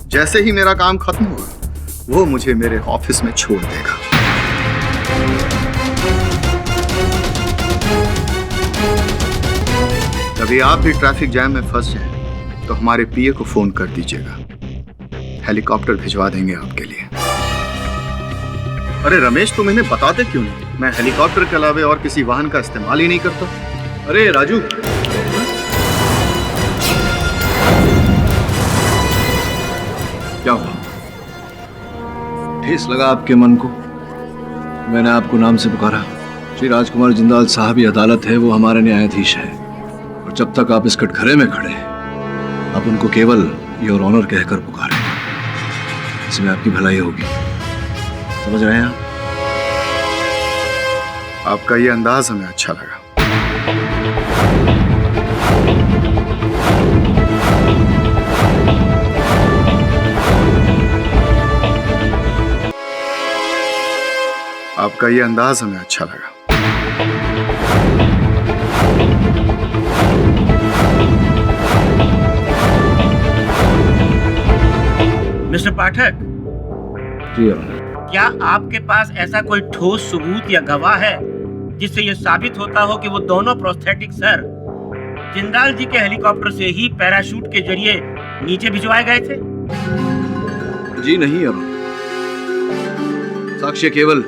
जैसे ही मेरा काम खत्म होगा, वो मुझे मेरे ऑफिस में छोड़ देगा। कभी आप भी ट्रैफिक जैम में फंस जाए तो हमारे पीए को फोन कर दीजिएगा, हेलीकॉप्टर भिजवा देंगे आपके लिए। अरे रमेश, तुम इन्हें बताते क्यों नहीं? मैं हेलीकॉप्टर के अलावा और किसी वाहन का इस्तेमाल ही नहीं करता। अरे राजू, क्या हुआ? ठेस लगा आपके मन को? मैंने आपको नाम से पुकारा। श्री राजकुमार जिंदाल साहब ही अदालत है, वो हमारे न्यायाधीश है, और जब तक आप इस कटघरे में खड़े हैं, आप उनको केवल योर ऑनर कहकर पुकारें, इसमें आपकी भलाई होगी। समझ रहे हैं आप? आपका ये अंदाज हमें अच्छा लगा। आपका ये अंदाज हमें अच्छा लगा। मिस्टर पाठक, जी क्या आपके पास ऐसा कोई ठोस सबूत या गवाह है जिससे यह साबित होता हो कि वो दोनों प्रोस्थेटिक सर जिंदाल जी के हेलीकॉप्टर से ही पैराशूट के जरिए नीचे भिजवाए गए थे? जी नहीं अरुण, साक्ष्य केवल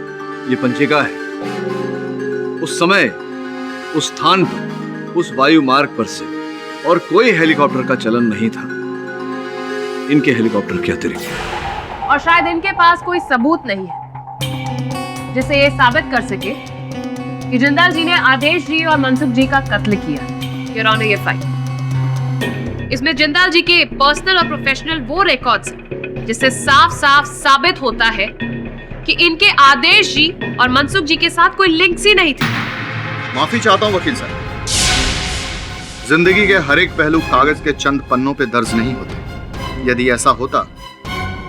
ये पंचिका है। उस समय, उस स्थान पर, उस वायु मार्ग पर से और कोई हेलीकॉप्टर का चलन नहीं था इनके हेलीकॉप्टर के अतिरिक्त। और शायद इनके पास कोई सबूत नहीं है जिसे ये साबित कर सके कि जिंदाल जी ने आदेश जी और मनसुख जी का कत्ल किया। योर ऑनर, ये फाइल, इसमें जिंदाल जी के पर्सनल और प्रोफेशनल वो रिकॉर्ड्स हैं जिससे साफ साफ साबित होता है कि इनके आदेश जी और मनसुख जी के साथ कोई लिंक्स ही नहीं थे। माफी चाहता हूं वकील साहब, जिंदगी के हर एक पहलू कागज के चंद पन्नों पे दर्ज नहीं होते। यदि ऐसा होता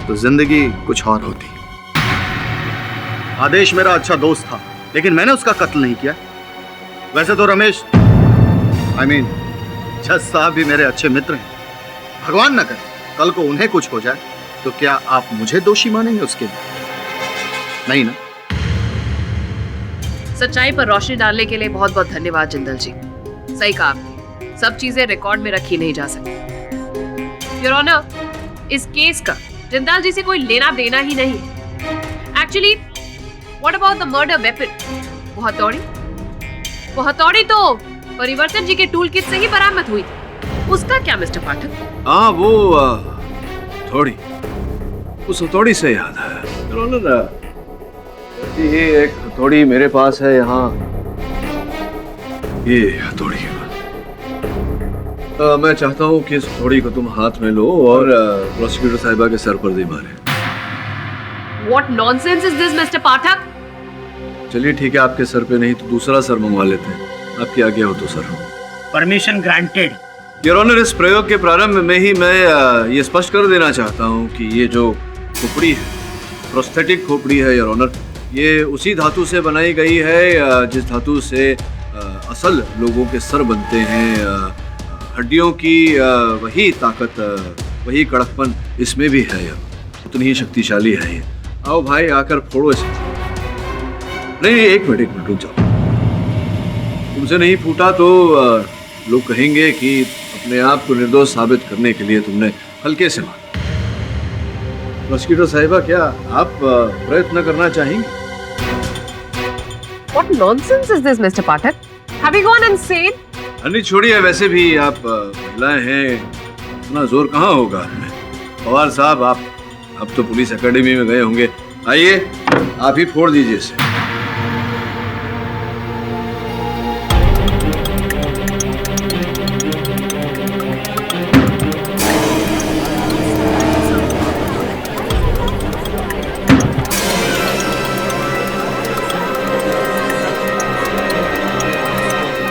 तो जिंदगी कुछ और होती। आदेश मेरा अच्छा दोस्त था, लेकिन मैंने उसका कत्ल नहीं किया। वैसे तो रमेश जज साहब भी मेरे अच्छे मित्र हैं। भगवान न करे कल को उन्हें कुछ हो जाए तो क्या आप मुझे दोषी मानेंगे उसके लिए? नहीं ना? सच्चाई पर रोशनी डालने के लिए बहुत बहुत धन्यवाद जिंदल जी। सही कहा आपने, सब चीजें रिकॉर्ड में रखी नहीं जा सकती। योर ऑनर, इस केस का जिंदाल जी से कोई लेना देना ही नहीं। Actually what about the murder weapon? वो हथौड़ी तो परिवर्तन जी के टूल किट से ही बरामद हुई थी। उसका क्या मिस्टर पाठक? हाँ, वो थोड़ी, उस हथौड़ी से याद है, ये एक हथौड़ी मेरे पास है यहाँ, ये हथौड़ी। मैं चाहता हूँ कि इस हथौड़ी को तुम हाथ में लो और प्रोसिक्यूटर साहिबा के सर पर दे मारे। What nonsense is this, Mr. पाठक? चलिए ठीक है, आपके सर पे नहीं तो दूसरा सर मंगवा लेते हैं। आपकी आज्ञा हो तो sir. Permission granted. Your honour, इस प्रयोग के प्रारंभ में ही मैं ये स्पष्ट कर देना चाहता हूँ कि ये जो खोपड़ी है, प्रोस्थेटिक खोपड़ी है योर ऑनर, ये उसी धातु से बनाई गई है जिस धातु से असल लोगों के सर बनते हैं। हड्डियों की वही ताकत, वही कड़कपन इसमें भी है, उतनी ही शक्तिशाली है ये। आओ भाई, आकर फोड़ो इसे। नहीं, एक मिनट रुक जाओ। तुमसे नहीं फूटा तो लोग कहेंगे कि अपने आप को निर्दोष साबित करने के लिए तुमने हल्के से मारा। प्रोसिक्यूटर साहिबा, क्या आप प्रयत्न करना चाहेंगे? What nonsense is this, Mr. Pathak? Have you gone insane? नहीं, छोड़िए, वैसे भी आप महिलाएं हैं, इतना जोर कहाँ होगा हमें। पवार साहब, आप तो पुलिस एकेडमी में गए होंगे, आइए आप ही फोड़ दीजिए इसे।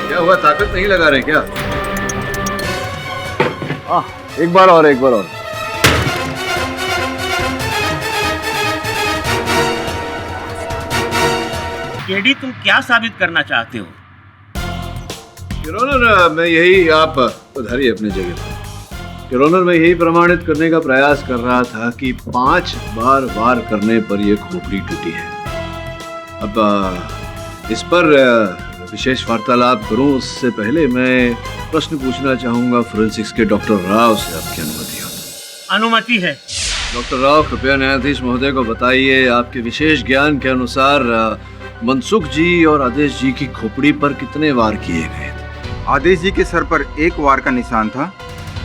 क्या हुआ, ताकत नहीं लगा रहे क्या? एक बार और। केडी, तुम क्या साबित करना चाहते हो? योर ऑनर, मैं यही, आप उधारी अपनी जगह पर। योर ऑनर, मैं यही प्रमाणित करने का प्रयास कर रहा था कि 5 बार वार करने पर यह खोपड़ी टूटी है। अब इस पर विशेष वार्तालाप करूं उससे पहले मैं प्रश्न पूछना चाहूंगा फोरेंसिक्स के डॉक्टर राव से, आपकी अनुमति हो तो? अनुमति है। डॉक्टर राव, कृपया न्यायाधीश महोदय को बताइए, आपके विशेष ज्ञान के अनुसार मनसुख जी और आदेश जी की खोपड़ी पर कितने वार किए गए थे? आदेश जी के सर पर 1 वार का निशान था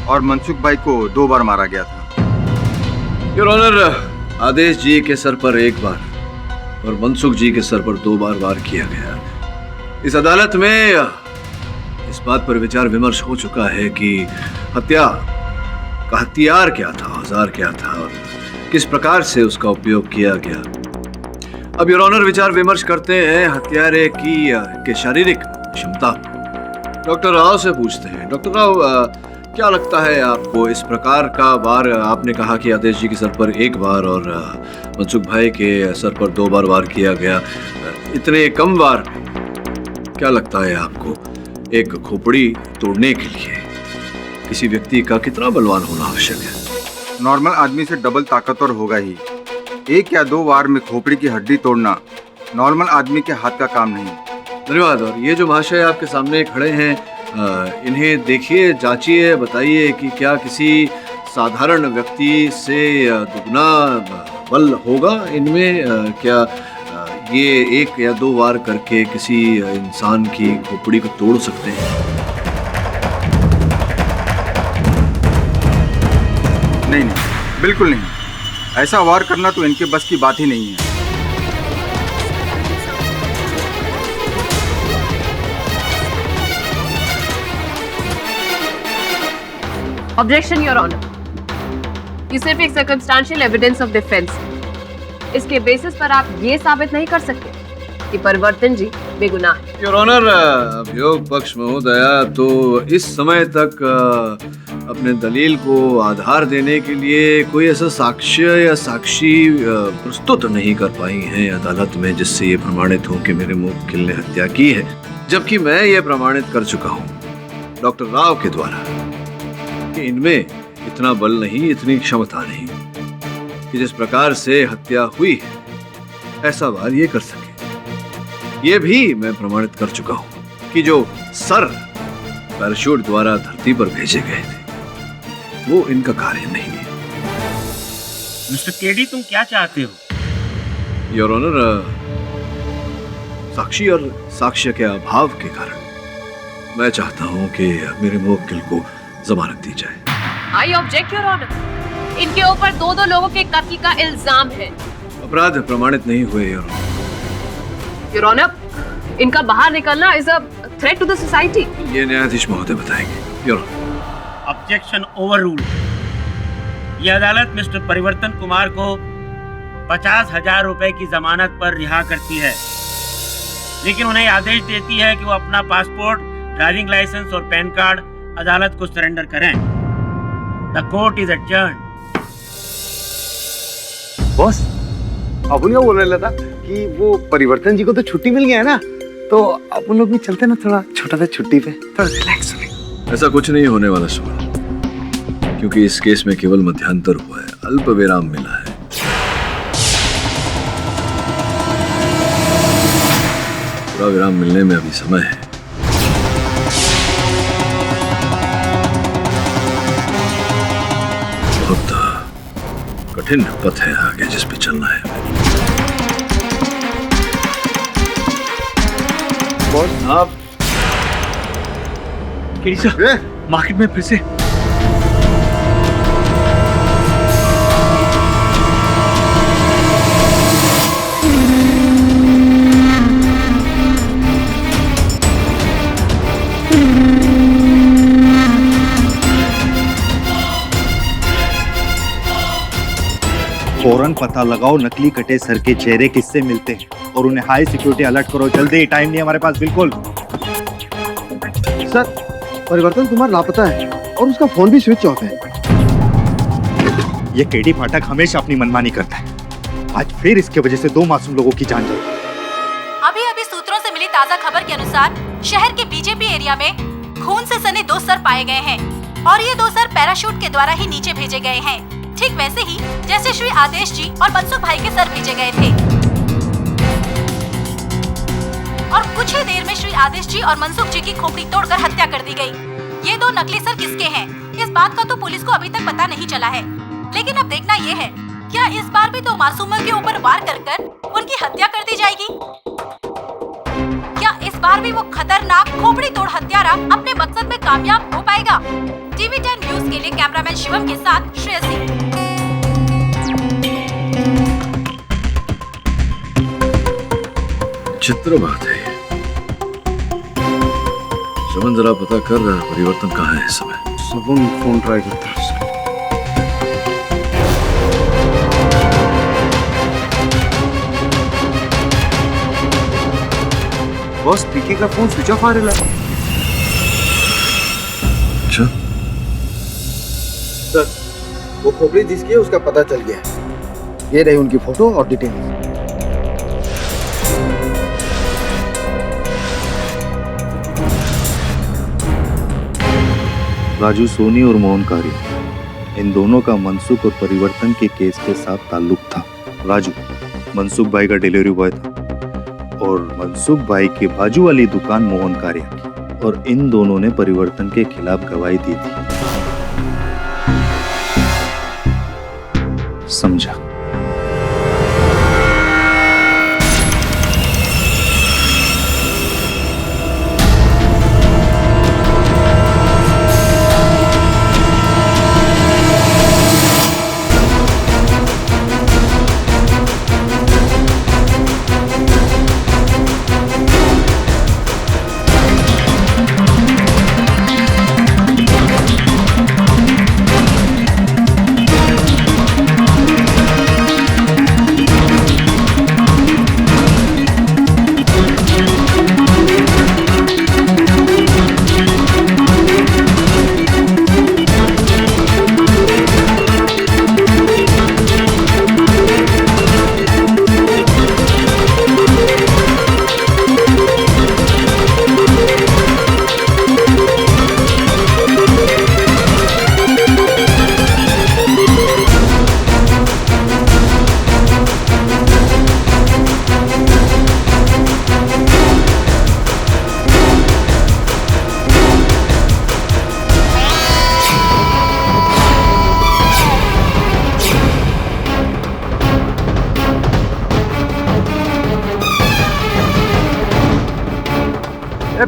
और मनसुख भाई को 2 बार मारा गया था। योर ऑनर, आदेश जी के सर पर 1 बार और मनसुख जी के सर पर 2 बार वार किया गया। इस अदालत में इस बात पर विचार विमर्श हो चुका है कि हत्या का हथियार क्या था, औजार क्या था और किस प्रकार से उसका उपयोग किया गया। अब योर ऑनर विचार विमर्श करते हैं हत्यारे की के शारीरिक क्षमता। डॉक्टर राव से पूछते हैं। डॉक्टर राव, क्या लगता है आपको इस प्रकार का वार, आपने कहा कि आदेश जी के सर पर एक बार और मनसुख भाई के सर पर 2 बार वार किया गया, इतने कम वार, क्या लगता है आपको एक खोपड़ी तोड़ने के लिए किसी व्यक्ति का कितना बलवान होना आवश्यक है? नॉर्मल आदमी से डबल ताकतवर होगा ही। 1 या 2 वार में खोपड़ी की हड्डी तोड़ना नॉर्मल आदमी के हाथ का काम नहीं। धन्यवाद। और ये जो महाशय आपके सामने खड़े हैं, इन्हें देखिए, जांचिए, बताइए कि क्या किसी साधारण व्यक्ति से दुगना बल होगा इनमें? क्या ये 1 या 2 वार करके किसी इंसान की खोपड़ी को तोड़ सकते हैं? नहीं, बिल्कुल नहीं। ऐसा वार करना तो इनके बस की बात ही नहीं है। ऑब्जेक्शन योर ऑनर, ये सिर्फ एक सर्कमस्टेंशियल एविडेंस ऑफ डिफेंस है। इसके बेसिस पर आप ये साबित नहीं कर सकते कि परिवर्तन जी बेगुनाह है। योर ऑनर, अभियोग पक्ष महोदया तो इस समय तक अपने दलील को आधार देने के लिए कोई ऐसा साक्ष्य या साक्षी प्रस्तुत नहीं कर पाई हैं अदालत में जिससे ये प्रमाणित हो कि मेरे मुवक्किल ने हत्या की है, जबकि मैं ये प्रमाणित कर चुका हूँ डॉक्टर राव के द्वारा कि इनमें इतना बल नहीं, इतनी क्षमता नहीं कि जिस प्रकार से हत्या हुई है ऐसा वार ये कर सके। ये भी मैं प्रमाणित कर चुका हूं कि जो सर पैराशूट द्वारा धरती पर भेजे गए थे वो इनका कार्य नहीं है। मिस्टर केडी, तुम क्या चाहते हो? योर ऑनर, साक्षी और साक्ष्य के अभाव के कारण मैं चाहता हूं कि मेरे मुवक्किल को जमानत दी जाए। आई ऑब्जेक्ट योर ऑनर, इनके ऊपर 2 लोगों के कत्ल का इल्जाम है। अपराध प्रमाणित नहीं हुए योर ऑनर, इनका बाहर निकलना is a threat to the society. ये न्यायाधीश महोदय बताएंगे। Your honour, objection overruled. यह अदालत मिस्टर परिवर्तन कुमार को 50,000 रुपए की जमानत पर रिहा करती है, लेकिन उन्हें आदेश देती है कि वो अपना पासपोर्ट, ड्राइविंग लाइसेंस और पैन कार्ड अदालत को सरेंडर करें। The court is adjourned. Boss, अपन क्या बोल रहे था कि वो परिवर्तन जी को तो छुट्टी मिल गया है ना, तो अपन लोग भी चलते ना थोड़ा छोटा सा छुट्टी पे, थोड़ा रिलैक्स होने। ऐसा कुछ नहीं होने वाला सुमन, क्योंकि इस केस में केवल मध्यांतर हुआ है, अल्प विराम मिला है। पूरा विराम मिलने में अभी समय है। बहुत कठिन पथ है आगे जिस पे चलना है। बॉस, आप मार्केट में फिर से फौरन पता लगाओ नकली कटे सर के चेहरे किससे मिलते हैं और उन्हें हाई सिक्योरिटी अलर्ट करो जल्दी, टाइम नहीं हमारे पास बिल्कुल। सर, परिवर्तन कुमार लापता है और उसका फोन भी स्विच ऑफ है। ये केडी फाटक हमेशा अपनी मनमानी करता है, आज फिर इसके वजह से 2 मासूम लोगों की जान जाएगी। अभी सूत्रों से मिली ताज़ा खबर के अनुसार शहर के बीजेपी एरिया में खून से सने 2 सर पाए गए हैं और ये 2 सर पैराशूट के द्वारा ही नीचे भेजे गए हैं, ठीक वैसे ही जैसे श्री आदेश जी और मनसुख भाई के सर भेजे गए थे। और कुछ ही देर में श्री आदेश जी और मनसुख जी की खोपड़ी तोड़कर हत्या कर दी गई। ये 2 नकली सर किसके हैं, इस बात का तो पुलिस को अभी तक पता नहीं चला है, लेकिन अब देखना ये है क्या इस बार भी 2 मासूमों के ऊपर वार कर उनकी हत्या कर दी जाएगी। क्या इस बार भी वो खतरनाक खोपड़ी तोड़ हत्यारा अपने मकसद में कामयाब हो पाएगा? टीवी 10 न्यूज के लिए कैमरामैन शिवम के साथ श्रेयसी। चित्र बात है। सुमन, जरा पता कर परिवर्तन कहाँ है इस समय। सुबह फोन ट्राई करता है। बॉस पीके का फोन स्विच ऑफ आ रहा है। अच्छा, सर वो खोपड़ी जिसकी है उसका पता चल गया है। ये रही उनकी फोटो और डिटेल। राजू सोनी और मोहन कारी, इन दोनों का मनसुख और परिवर्तन के केस के साथ ताल्लुक था। राजू मनसुख भाई का डिलीवरी बॉय था और मनसुख भाई के बाजू वाली दुकान मोहन कारी की, और इन दोनों ने परिवर्तन के खिलाफ गवाही दी थी। समझा?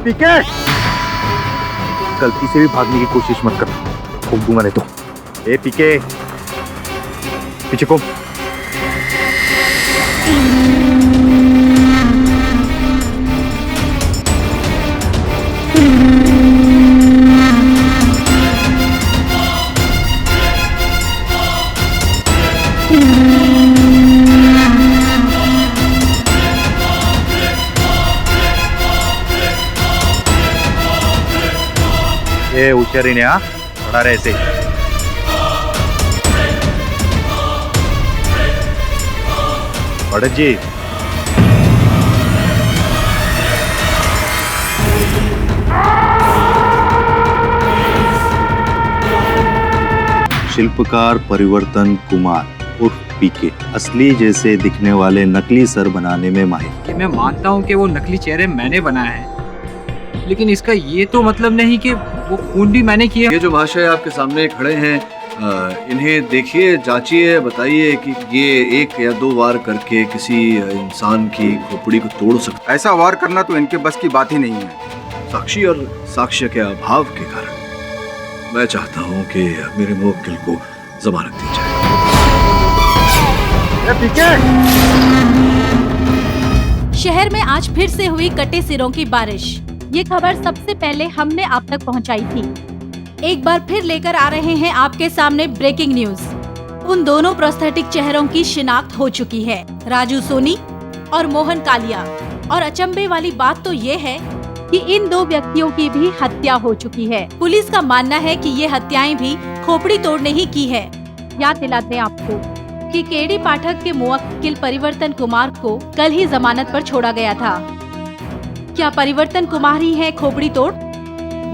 पीके, गलती से भी भागने की कोशिश मत करना, घूम दूंगा नहीं तो। ए पीके, पीछे को। ए होशियारी ने, खड़ा रहे ऐसे। भड़क जी, शिल्पकार परिवर्तन कुमार उर्फ पीके, असली जैसे दिखने वाले नकली सर बनाने में माहिर। मैं मानता हूँ कि वो नकली चेहरे मैंने बनाए हैं, लेकिन इसका ये तो मतलब नहीं कि वो खून भी मैंने किया। ये जो महाशय आपके सामने खड़े हैं, इन्हें देखिए, जांचिए, बताइए कि ये एक या दो वार करके किसी इंसान की खोपड़ी को तोड़ सकता। ऐसा वार करना तो इनके बस की बात ही नहीं है। साक्षी और साक्ष्य के अभाव के कारण मैं चाहता हूँ कि मेरे मुवक्किल को जमानत दी जाए। शहर में आज फिर से हुई कटे सिरों की बारिश। ये खबर सबसे पहले हमने आप तक पहुंचाई थी। एक बार फिर लेकर आ रहे हैं आपके सामने ब्रेकिंग न्यूज। उन दोनों प्रोस्थेटिक चेहरों की शिनाख्त हो चुकी है, राजू सोनी और मोहन कालिया। और अचंभे वाली बात तो ये है कि इन दो व्यक्तियों की भी हत्या हो चुकी है। पुलिस का मानना है कि ये हत्याएं भी खोपड़ी तोड़ने ही की है। याद दिलाते हैं आपको कि केडी पाठक के मुवक्किल परिवर्तन कुमार को कल ही जमानत पर छोड़ा गया था। क्या परिवर्तन कुमार ही है खोपड़ी तोड़?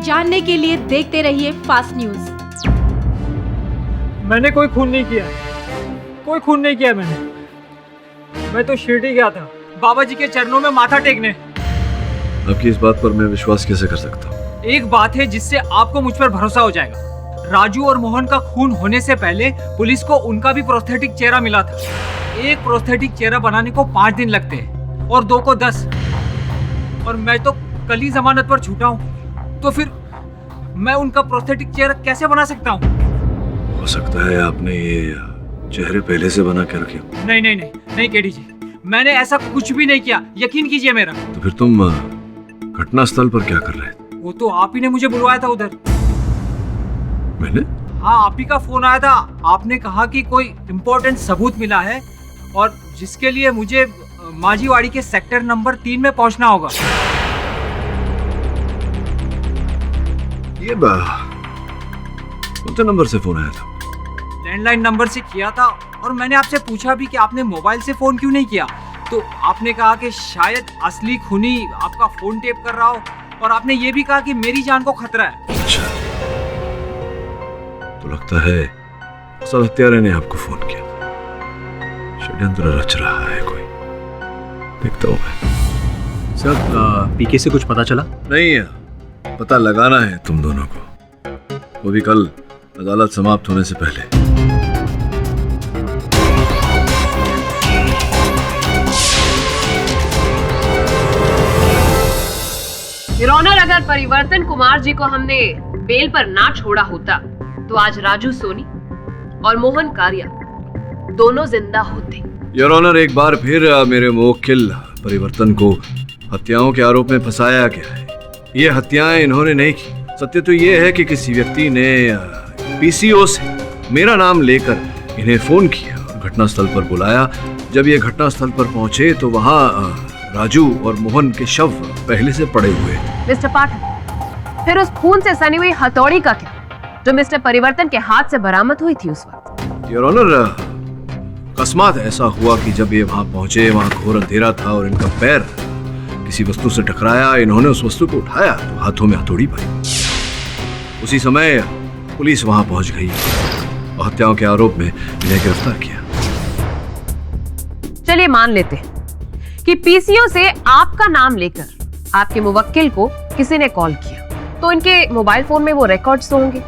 जानने के लिए देखते रहिए फास्ट न्यूज। मैंने कोई खून नहीं किया, कोई खून नहीं किया मैंने। मैं तो शिरडी गया था बाबा जी के चरणों में माथा टेकने। आपकी इस बात पर मैं विश्वास कैसे कर सकता हूँ? एक बात है जिससे आपको मुझ पर भरोसा हो जाएगा। राजू और मोहन का खून होने से पहले पुलिस को उनका भी प्रोस्थेटिक चेहरा मिला था। एक प्रोस्थेटिक चेहरा बनाने को 5 दिन लगते हैं और 2 को 10। और मैं तो कल ही जमानत पर छूटा हूँ, तो फिर मैं उनका प्रोस्थेटिक चेहरा कैसे बना सकता हूँ? हो सकता है आपने ये चेहरे पहले से बना के रखे। नहीं नहीं नहीं नहीं केडी जी, मैंने ऐसा कुछ भी नहीं किया, यकीन कीजिए मेरा। तो फिर तुम घटना स्थल पर क्या कर रहे थे? वो तो आप ही ने मुझे बुलवाया था उधर। मैंने? हाँ, आप ही का फोन आया था। आपने कहा कि कोई इम्पोर्टेंट सबूत मिला है और जिसके लिए मुझे माजीवाड़ी के सेक्टर नंबर 3 में पहुंचना होगा। ये कौन से नंबर से फोन आया था? लैंडलाइन नंबर से किया था और मैंने आपसे पूछा भी कि आपने मोबाइल से फोन क्यों नहीं किया, तो आपने कहा कि शायद असली खूनी आपका फोन टेप कर रहा हो, और आपने ये भी कहा कि मेरी जान को खतरा है। अच्छा, तो लगता है असल हत्यारे ने आपको फोन किया। षड्यंत्र रच रहा है कोई, देखता हूँ मैं। सर, पीके से कुछ पता चला? नहीं है, पता लगाना है तुम दोनों को, वो भी कल अदालत समाप्त होने से पहले। योर ऑनर, अगर परिवर्तन कुमार जी को हमने बेल पर ना छोड़ा होता तो आज राजू सोनी और मोहन कारिया दोनों जिंदा होते। योर ऑनर, एक बार फिर मेरे मुवक्किल परिवर्तन को हत्याओं के आरोप में फंसाया गया है। ये हत्याएं इन्होंने नहीं की। सत्य तो ये है कि किसी व्यक्ति ने पीसीओ से मेरा नाम लेकर इन्हें फोन किया और घटनास्थल पर बुलाया। जब ये घटनास्थल पर पहुंचे तो वहां राजू और मोहन के शव पहले से पड़े हुए। मिस्टर पाठक, फिर उस खून से सनी हुई हथौड़ी का क्या, जो मिस्टर परिवर्तन के हाथ से बरामद हुई थी उस वक्त? योर ऑनर, अकस्मात ऐसा हुआ कि जब ये वहां पहुंचे, वहां घोर अंधेरा था और इनका पैर किसी वस्तु से टकराया। इन्होंने उस वस्तु को उठाया तो हाथों में हथौड़ी पाई। उसी समय पुलिस वहां पहुंच गई और हत्याओं के आरोप में इन्हें गिरफ्तार किया। चलिए मान लेते हैं कि पीसीओ से आपका नाम लेकर आपके मुवक्किल को किसी ने कॉल किया, तो इनके मोबाइल फोन में वो रिकॉर्ड्स होंगे।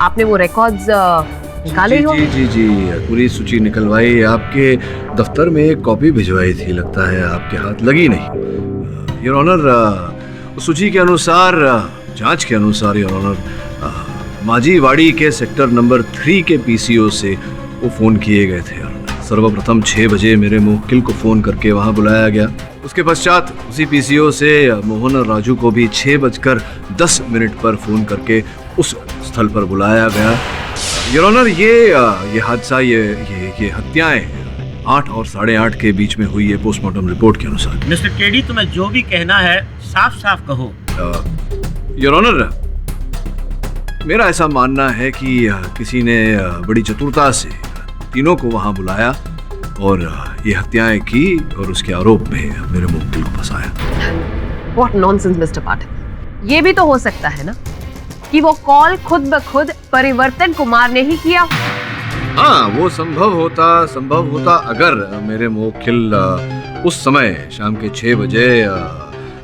आपने वो रिकॉर्ड्स निकाले होंगे? जी, पूरी सूची निकलवाई। आपके दफ्तर में एक कॉपी भिजवाई थी, लगता है आपके हाथ लगी नहीं। योर ऑनर, उस सूची के अनुसार, जांच के अनुसार योर ऑनर, माजीवाड़ी के सेक्टर नंबर 3 के पीसीओ से वो फोन किए गए थे। सर्वप्रथम 6 बजे मेरे मुवक्किल को फोन करके वहां बुलाया गया। उसके पश्चात उसी पीसीओ से मोहन और राजू को भी 6:10 पर फोन करके उस स्थल पर बुलाया गया। योर ऑनर, ये हादसा, ये हत्याएं 8 और 8:30 के बीच में हुई है पोस्टमार्टम रिपोर्ट के अनुसार। मिस्टर केडी, तुम्हें जो भी कहना है साफ साफ कहो। योर ऑनर, मेरा ऐसा मानना है कि किसी ने बड़ी चतुरता से तीनों को वहां बुलाया और ये हत्याएं की और उसके आरोप में मेरे मुवक्किल को फंसाया। What nonsense, मिस्टर पाठक। ये भी तो हो सकता है ना कि वो कॉल खुद ब खुद परिवर्तन कुमार ने ही किया। हाँ, वो संभव होता अगर मेरे मुवक्किल उस समय शाम के 6 बजे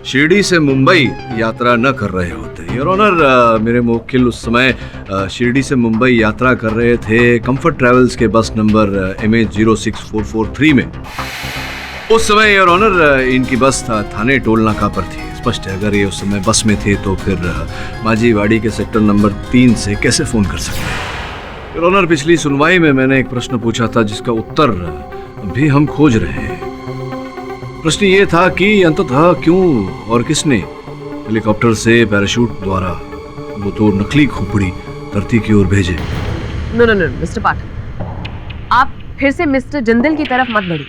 शिरडी से मुंबई यात्रा न कर रहे होते। योर ऑनर, मेरे मुवक्किल उस समय शिरडी से मुंबई यात्रा कर रहे थे कंफर्ट ट्रैवल्स के बस नंबर MH06443 में। उस समय योर ऑनर, इनकी बस थाने टोल नाका पर थी। स्पष्ट है, अगर ये उस समय बस में थे तो फिर माजीवाड़ी के सेक्टर नंबर 3 से कैसे फोन कर सकते? योर ऑनर, पिछली सुनवाई में मैंने एक प्रश्न पूछा था जिसका उत्तर भी हम खोज रहे हैं। प्रश्न ये था कि अंततः क्यों और किसने हेलीकॉप्टर से पैराशूट द्वारा वो 2 नकली खोपड़ी धरती की ओर भेजे। नो मिस्टर पाठक, आप फिर से मिस्टर जिंदल की तरफ मत बढ़िए।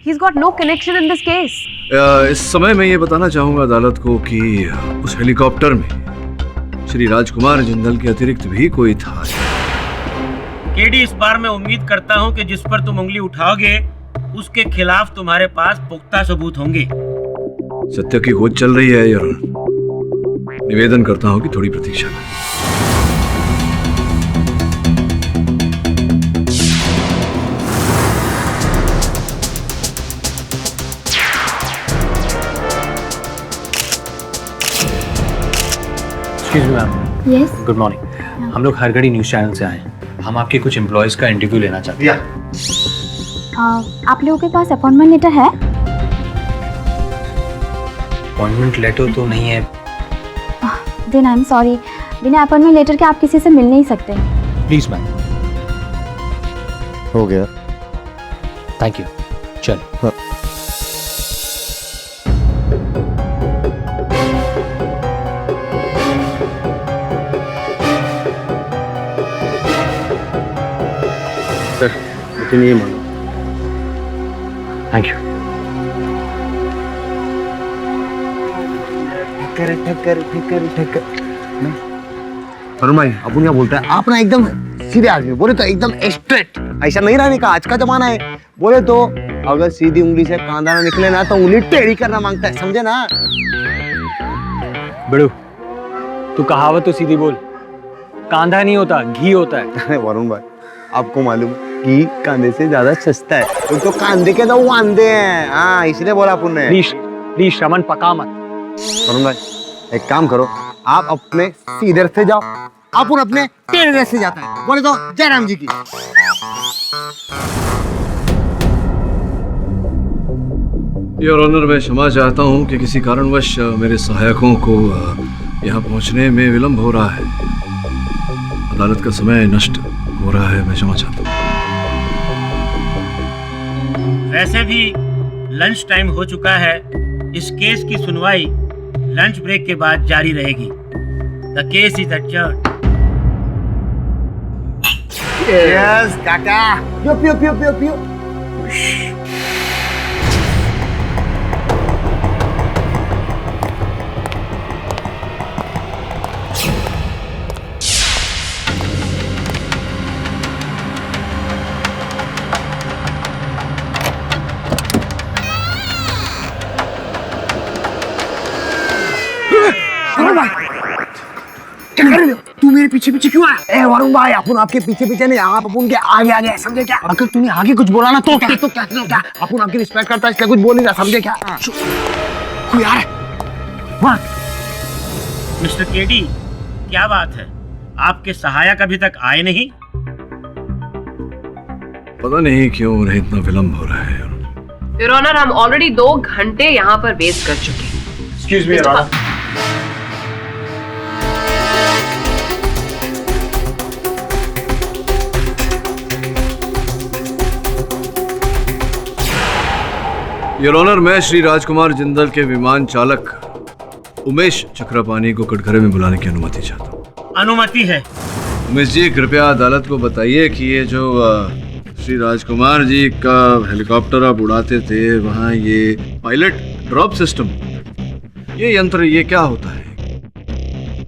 He's got no connection in this case. इस समय मैं ये बताना चाहूंगा अदालत को कि उस हेलीकॉप्टर में श्री राजकुमार जिंदल के अतिरिक्त भी कोई था। केडी, इस बार मैं उम्मीद करता हूँ कि जिस पर तुम उंगली उठाओगे उसके खिलाफ तुम्हारे पास पुख्ता सबूत होंगे। सत्य की खोज चल रही है योर ऑनर। निवेदन करता हूँ कि थोड़ी प्रतीक्षा करें। Excuse me ma'am. Yes. Good morning. हम लोग हरगढ़ी न्यूज चैनल से आए हैं। हम आपके कुछ एम्प्लॉयज का इंटरव्यू लेना चाहते हैं। आप लोगों के पास अपॉइंटमेंट लेटर है? अपॉइंटमेंट लेटर तो नहीं है। देन आई एम सॉरी, बिना अपॉइंटमेंट लेटर के आप किसी से मिल नहीं सकते। Please ma'am. हो गया। Thank you. चल। सर, मुझे नहीं मालूम। Thank you. ठक्कर ठक्कर ठक्कर ठक्कर। अरुण भाई अपन क्या बोलते हैं, आप ना एकदम सीधे आदमी, बोले तो एकदम स्ट्रेट, ऐसा नहीं रहने का, आज का जमाना है। बोले तो अगर सीधी उंगली से कांदा ना निकले ना तो उंगली टेढ़ी करना मांगता है, समझे ना? बड़ू तू कहावत तो सीधी बोल, कांधा नहीं होता घी होता है। वरुण भाई आपको मालूम कि कांदे से ज्यादा सस्ता है, तो कांदे के दो वांदे हैं, हाँ इसलिए बोला अपन ने। प्लीज श्रवण पका मत। वरुण भाई एक काम करो, आप अपने सीधे से जाओ, अपन अपने टेढ़े से जाता है, बोले तो जयराम जी की। योर ऑनर, मैं क्षमा चाहता हूँ कि किसी कारणवश मेरे सहायकों को यहाँ पहुँचने में विलंब हो रहा है। अदालत का समय नष्ट हो रहा है, मैं क्षमा चाहता हूँ। वैसे भी लंच टाइम हो चुका है, इस केस की सुनवाई लंच ब्रेक के बाद जारी रहेगी। The case is adjourned. Yes काका, पियो पियो पियो पियो पियो। क्या कर रहे हो? तू मेरे पीछे पीछे क्यों आया? ए वरुण भाई, अपन आपके पीछे पीछे नहीं, आप अपन के आगे आगे, समझे क्या? अगर तूने आगे कुछ बोला ना तो क्या अपन आपकी रिस्पेक्ट करता है, इसलिए कुछ बोल नहीं रहा, समझे क्या? कोई आ रहा है वहाँ। मिस्टर केडी, क्या बात है, आपके सहायक अभी तक आए नहीं? पता नहीं क्यों उन्हें इतना विलंब हो रहा है। योर ऑनर, हम ऑलरेडी 2 घंटे यहाँ पर वेस्ट कर चुके हैं। Excuse me your honour. Your honour, मैं श्री राजकुमार जिंदल के विमान चालक उमेश चक्रपाणी को कटघरे में बुलाने की अनुमति चाहता हूँ। अनुमति है। उमेश जी, कृपया अदालत को बताइए कि ये जो श्री राजकुमार जी का हेलीकॉप्टर आप उड़ाते थे, वहाँ ये पायलट ड्रॉप सिस्टम, ये यंत्र, ये क्या होता है?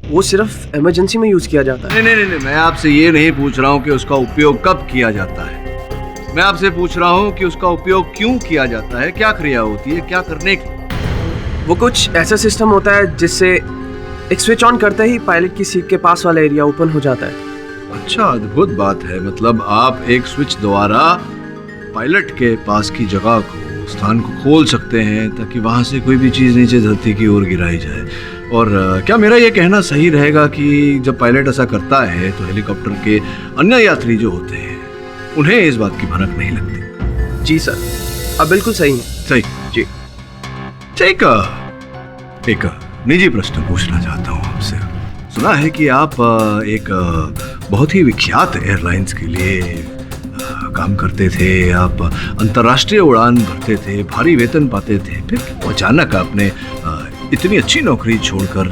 वो सिर्फ इमरजेंसी में यूज किया जाता है। नहीं, मैं आपसे ये नहीं पूछ रहा हूँ कि उसका उपयोग कब किया जाता है, मैं आपसे पूछ रहा हूँ कि उसका उपयोग क्यों किया जाता है, क्या क्रिया होती है, क्या करने की? वो कुछ ऐसा सिस्टम होता है जिससे एक स्विच ऑन करते ही पायलट की सीट के पास वाला एरिया ओपन हो जाता है। अच्छा, अद्भुत बात है। मतलब आप एक स्विच द्वारा पायलट के पास की जगह को, स्थान को खोल सकते हैं ताकि वहां से कोई भी चीज नीचे धरती की ओर गिराई जाए। और क्या मेरा ये कहना सही रहेगा कि जब पायलट ऐसा करता है तो हेलीकॉप्टर के अन्य यात्री जो होते हैं उन्हें इस बात की भनक नहीं लगती? जी सर, अब बिल्कुल सही है। सही जी। एक निजी प्रश्न पूछना चाहता हूँ आपसे। सुना है कि आप एक बहुत ही विख्यात एयरलाइंस के लिए काम करते थे, आप अंतर्राष्ट्रीय उड़ान भरते थे, भारी वेतन पाते थे, फिर अचानक आपने इतनी अच्छी नौकरी छोड़कर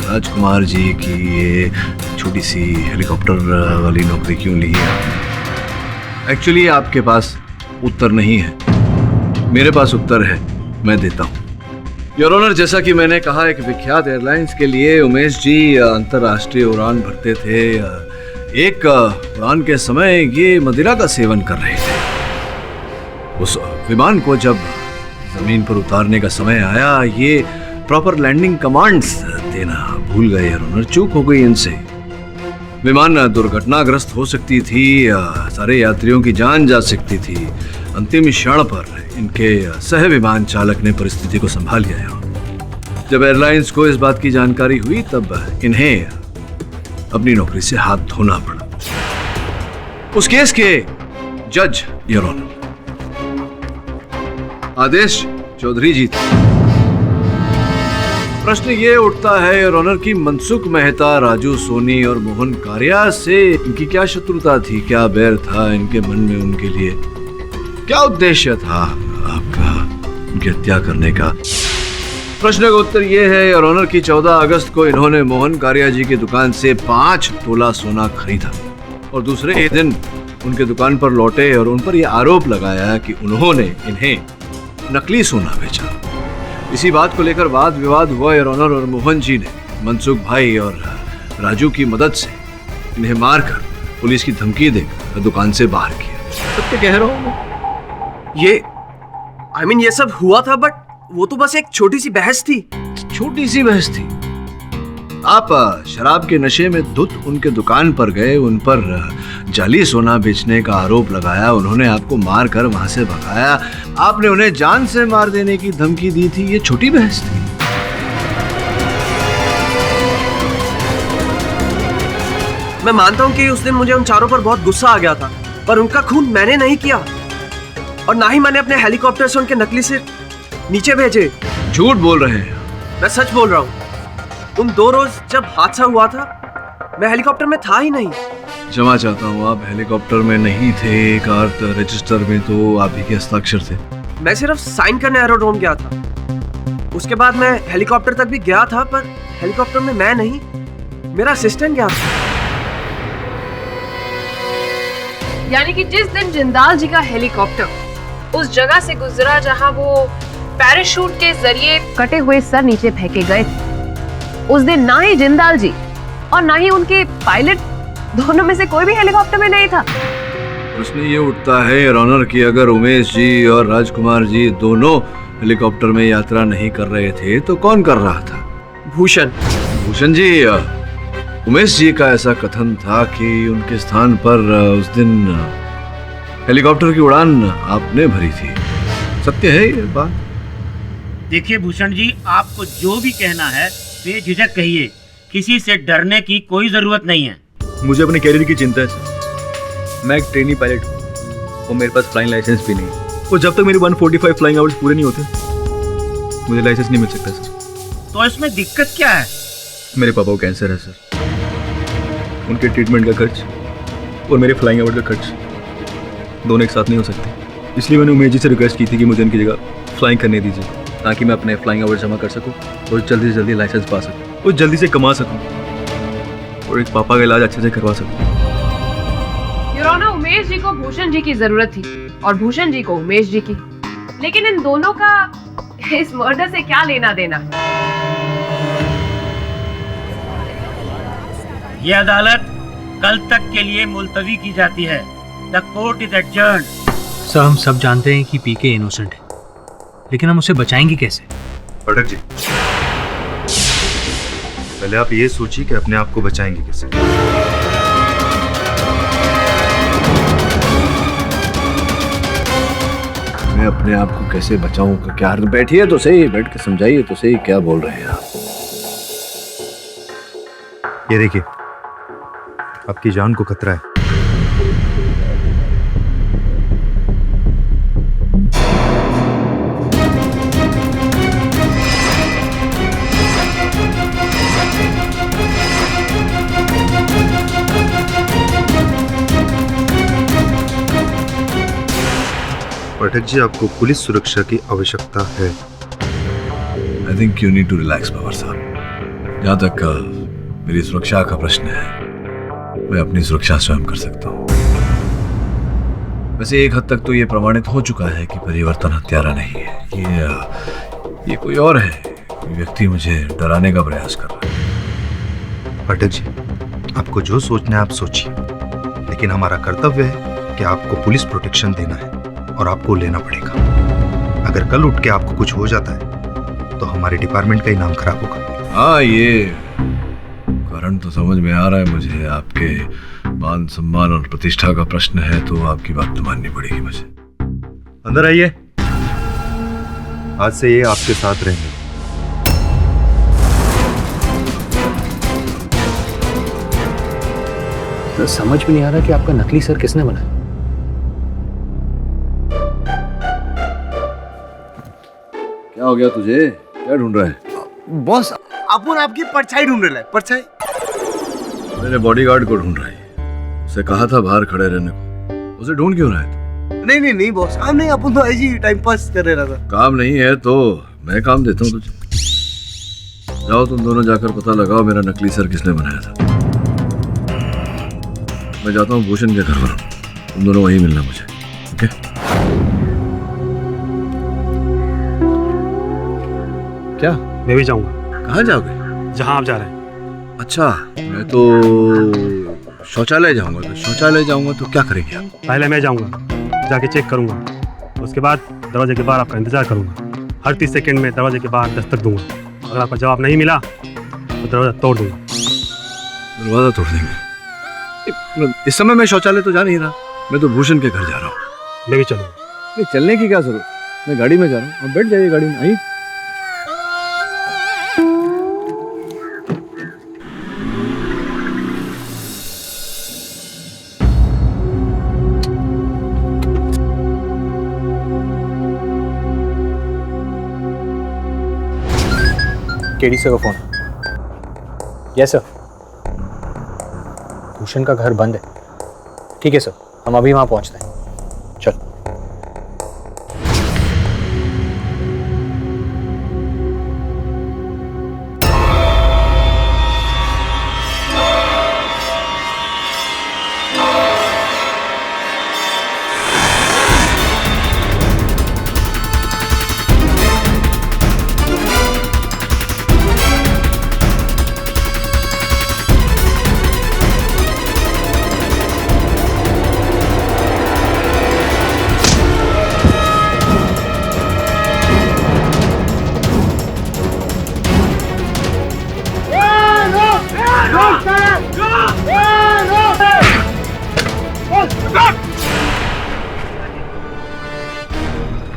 राजकुमार जी की ये छोटी सी हेलीकॉप्टर वाली नौकरी क्यों ली है? एक्चुअली आपके पास उत्तर नहीं है, मेरे पास उत्तर है, मैं देता हूँ। योर ऑनर, जैसा कि मैंने कहा, एक विख्यात एयरलाइंस के लिए उमेश जी अंतर्राष्ट्रीय उड़ान भरते थे। एक उड़ान के समय ये मदिरा का सेवन कर रहे थे। उस विमान को जब जमीन पर उतारने का समय आया, ये प्रॉपर लैंडिंग कमांड्स देना भूल गए योर ऑनर, चूक हो गई इनसे। विमान दुर्घटनाग्रस्त हो सकती थी, सारे यात्रियों की जान जा सकती थी। अंतिम क्षण पर इनके सह विमान चालक ने परिस्थिति को संभाल लिया। जब एयरलाइंस को इस बात की जानकारी हुई तब इन्हें अपनी नौकरी से हाथ धोना पड़ा। उस केस के जज योर ऑनर आदेश चौधरी जी थे। प्रश्न ये उठता है योर ऑनर कि मनसुख मेहता, राजू सोनी और मोहन कारिया से इनकी क्या शत्रुता थी, क्या बैर था इनके मन में उनके लिए, क्या उद्देश्य था आपका उनकी हत्या करने का? प्रश्न का उत्तर यह है योर ऑनर कि 14 अगस्त को इन्होंने मोहन कारिया जी की दुकान से 5 तोला सोना खरीदा और दूसरे ही दिन उनके दुकान पर लौटे और उन पर यह आरोप लगाया कि उन्होंने इन्हें नकली सोना बेचा। इसी बात को लेकर वाद विवाद हुआ योर ऑनर और मोहन जी ने मनसुख भाई और राजू की मदद से इन्हें मारकर पुलिस की धमकी देकर दुकान से बाहर किया। सत्य कह रहा हूं मैं। ये सब हुआ था, बट वो तो बस एक छोटी सी बहस थी। छोटी सी बहस थी। आप शराब के नशे में धुत उनके दुकान पर गए, उन पर जाली सोना बेचने का आरोप लगाया, उन्होंने आपको मार कर वहां से भगाया, आपने उन्हें जान से मार देने की धमकी दी थी। ये छोटी बहस थी। मैं मानता हूँ कि उस दिन मुझे उन चारों पर बहुत गुस्सा आ गया था, पर उनका खून मैंने नहीं किया और ना ही मैंने अपने हेलीकॉप्टर से उनके नकली सिर नीचे भेजे। झूठ बोल रहे हैं। मैं सच बोल रहा हूँ। उन 2 रोज जब हादसा हुआ था, मैं हेलीकॉप्टर में था ही नहीं। क्षमा चाहता हूँ, आप हेलीकॉप्टर में नहीं थे, कार रजिस्टर में तो आप ही के हस्ताक्षर थे। मैं सिर्फ साइन करने एरोड्रोम गया था। उसके बाद मैं हेलीकॉप्टर तक भी गया था, पर हेलीकॉप्टर में मैं नहीं, मेरा असिस्टेंट गया था। यानी कि जिस दिन जिंदाल जी का हेलीकॉप्टर उस जगह से गुजरा जहां वो पैराशूट के जरिए कटे हुए सर नीचे फेंके गए थे, उस दिन ना ही जिंदाल जी और ना ही उनके पायलट, दोनों में से कोई भी हेलीकॉप्टर में नहीं था। प्रश्न ये उठता है योर ऑनर कि अगर उमेश जी और राजकुमार जी दोनों हेलीकॉप्टर में यात्रा नहीं कर रहे थे तो कौन कर रहा था? भूषण। भूषण जी, उमेश जी का ऐसा कथन था कि उनके स्थान पर उस दिन हेलीकॉप्टर की उड़ान आपने भरी थी। सत्य है ये बात? देखिए भूषण जी, आपको जो भी कहना है बेझिझक कहिए, किसी से डरने की कोई जरूरत नहीं है। मुझे अपने कैरियर की चिंता है सर। मैं एक ट्रेनी पायलट हूँ और मेरे पास फ्लाइंग लाइसेंस भी नहीं, और जब तक मेरे 145 फ्लाइंग आवर्स पूरे नहीं होते मुझे लाइसेंस नहीं मिल सकता सर। तो इसमें दिक्कत क्या है? मेरे पापा को कैंसर है सर। उनके ट्रीटमेंट का खर्च और मेरे फ्लाइंग आवर का खर्च दोनों एक साथ नहीं हो सकते। इसलिए मैंने उमेश जी से रिक्वेस्ट की थी कि मुझे उनकी जगह फ्लाइंग करने दीजिए, ताकि मैं अपने फ्लाइंग आवर जमा कर सकूं और जल्दी से जल्दी लाइसेंस पा सकूं और जल्दी से कमा सकूं और एक पापा का इलाज अच्छे से करवा सकूं। योर ऑनर, उमेश जी को भूषण जी की जरूरत थी और भूषण जी को उमेश जी की, लेकिन इन दोनों का इस मर्डर से क्या लेना देना? ये अदालत कल तक के लिए मुलतवी की जाती है। The court is adjourned. Sir, हम सब जानते हैं कि पीके इनोसेंट है, लेकिन हम उसे बचाएंगे कैसे? पाठक जी, पहले आप ये सोचिए कि अपने आप को बचाएंगे कैसे। मैं अपने आप को कैसे बचाऊं का क्या? बैठिए तो सही, बैठ के समझाइए तो सही, क्या बोल रहे हैं आप? ये देखिए, आपकी जान को खतरा है। पाठक जी, आपको पुलिस सुरक्षा की आवश्यकता है। I think you need to relax Pawar साहब। जहाँ तक मेरी सुरक्षा का प्रश्न है, मैं अपनी सुरक्षा स्वयं कर सकता हूँ। वैसे एक हद तक तो ये प्रमाणित हो चुका है कि परिवर्तन हत्यारा नहीं है। ये कोई और है। कोई व्यक्ति मुझे डराने का प्रयास कर रहा है। पाठक जी, आपको जो सोचना है आप सोचिए, लेकिन हमारा कर्तव्य है कि आपको पुलिस प्रोटेक्शन देना है और आपको लेना पड़ेगा। अगर कल उठ के आपको कुछ हो जाता है तो हमारे डिपार्टमेंट का ही नाम खराब होगा। हाँ, ये कारण तो समझ में आ रहा है मुझे। आपके मान सम्मान और प्रतिष्ठा का प्रश्न है तो आपकी बात तो माननी पड़ेगी मुझे। अंदर आइए। आज से ये आपके साथ रहेंगे। तो समझ में नहीं आ रहा कि आपका नकली सर किसने बनाया। क्या हो गया तुझे? क्या ढूंढ रहा है? बॉस, अपन आपकी परछाई ढूंढ रहा है। परछाई? मेरे बॉडीगार्ड को ढूंढ रहा है। उसे कहा था बाहर खड़े रहने को। उसे ढूंढ क्यों रहा है? नहीं बॉस, काम नहीं, अपन तो ऐसे ही टाइम पास कर रहा था। काम नहीं है तो मैं काम देता हूँ तुझे। जाओ तुम दोनों जाकर पता लगाओ मेरा नकली सर किसने बनाया था। मैं जाता हूँ भूषण के घर पर। तुम दोनों वहीं मिलना मुझे, ओके? क्या? मैं भी जाऊंगा। कहाँ जाओगे? जहां आप जा रहे हैं। अच्छा, मैं तो शौचालय जाऊंगा। तो शौचालय जाऊंगा तो क्या करेंगे आप? पहले मैं जाऊंगा, जाके चेक करूंगा, उसके बाद दरवाजे के बाहर आपका इंतजार करूंगा। हर 30 सेकंड में दरवाजे के बाहर दस्तक दूंगा। अगर आपका जवाब नहीं मिला तो दरवाजा तोड़ दूंगा। दरवाजा तोड़ देंगे? इस समय मैं शौचालय तो जा नहीं रहा, मैं तो भूषण के घर जा रहा हूँ। मैं भी चलूंगा। नहीं, चलने की क्या जरूरत, मैं गाड़ी में जा रहा हूँ, आप बैठ जाइए गाड़ी में। आइए। केडी सर का फोन। Yes sir. भूषण का घर बंद है। ठीक है सर, हम अभी वहां पहुंचते हैं। चल।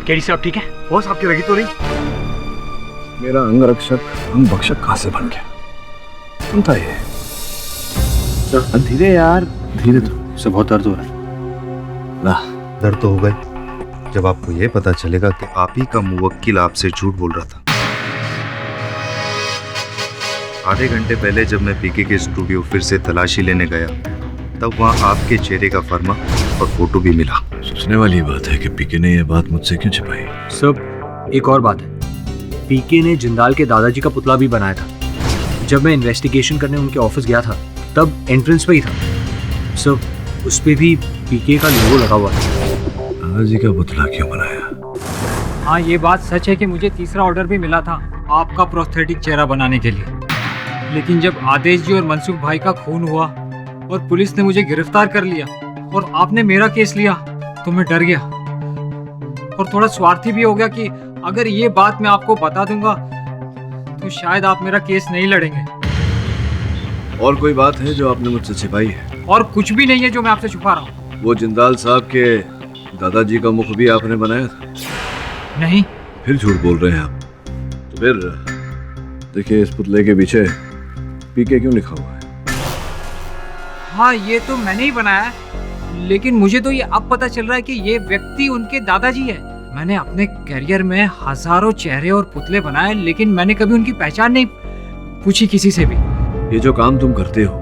केडी साहब ठीक है? बॉस आपकी लगी तो नहीं? मेरा अंगरक्षक अंग भक्षक कहाँ से बन गया? कौन था ये? धीरे यार, धीरे। तो सर बहुत दर्द हो रहा है। ना दर्द तो होगा ही जब आपको ये पता चलेगा कि आप ही का मुवक्किल आपसे झूठ बोल रहा था। आधे घंटे पहले जब मैं पीके के स्टूडियो फिर से तलाशी लेने गया तब वहाँ आपके चेहरे का फर्मा और फोटो भी मिला। सोचने वाली बात है कि पीके ने यह बात मुझसे क्यों छिपाई? सब एक और बात है, पीके ने जिंदाल के दादाजी का पुतला भी बनाया था। जब मैं इन्वेस्टिगेशन करने उनके ऑफिस गया था तब एंट्रेंस पे ही था। सब उस पे भी पीके का लोगो लगा हुआ था। दादाजी का पुतला क्यों बनाया? हाँ, ये बात सच है कि मुझे तीसरा ऑर्डर भी मिला था आपका प्रोस्थेटिक चेहरा बनाने के लिए, लेकिन जब आदेश जी और मनसुख भाई का खून हुआ और पुलिस ने मुझे गिरफ्तार कर लिया और आपने मेरा केस लिया तो मैं डर गया और थोड़ा स्वार्थी भी हो गया कि अगर ये बात मैं आपको बता दूंगा तो शायद आप मेरा केस नहीं लड़ेंगे। और कोई बात है जो आपने मुझसे छिपाई है? और कुछ भी नहीं है जो मैं आपसे छुपा रहा हूँ। वो जिंदाल साहब के दादाजी का मुख भी आपने बनाया था? नहीं। फिर झूठ बोल रहे हैं आप। तो फिर देखिए, इस पुतले के पीछे पीके क्यों लिखा हुआ है? हाँ, ये तो मैंने ही बनाया है, लेकिन मुझे तो ये अब पता चल रहा है कि ये व्यक्ति उनके दादाजी है। मैंने अपने करियर में हजारों चेहरे और पुतले बनाए, लेकिन मैंने कभी उनकी पहचान नहीं पूछी किसी से भी। ये जो काम तुम करते हो,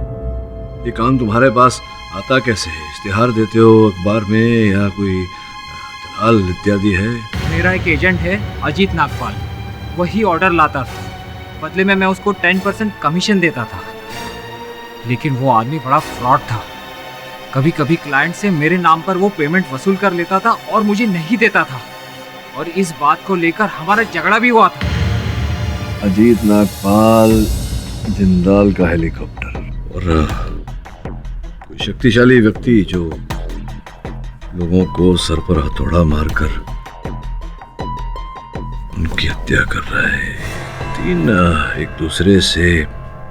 ये काम तुम्हारे पास आता कैसे है? इश्तिहार देते हो अखबार में या कोई दलाल इत्यादि है? मेरा एक एजेंट है अजीत नागपाल, वही ऑर्डर लाता था, बदले में मैं उसको 10% कमीशन देता था। लेकिन वो आदमी बड़ा फ्रॉड था। कभी कभी क्लाइंट से मेरे नाम पर वो पेमेंट वसूल कर लेता था और मुझे नहीं देता था, और इस बात को लेकर हमारा झगड़ा भी हुआ था। अजीत नागपाल, जिंदाल का हेलीकॉप्टर और कोई शक्तिशाली व्यक्ति जो लोगों को सर पर हथौड़ा मारकर उनकी हत्या कर रहा है। तीन एक दूसरे से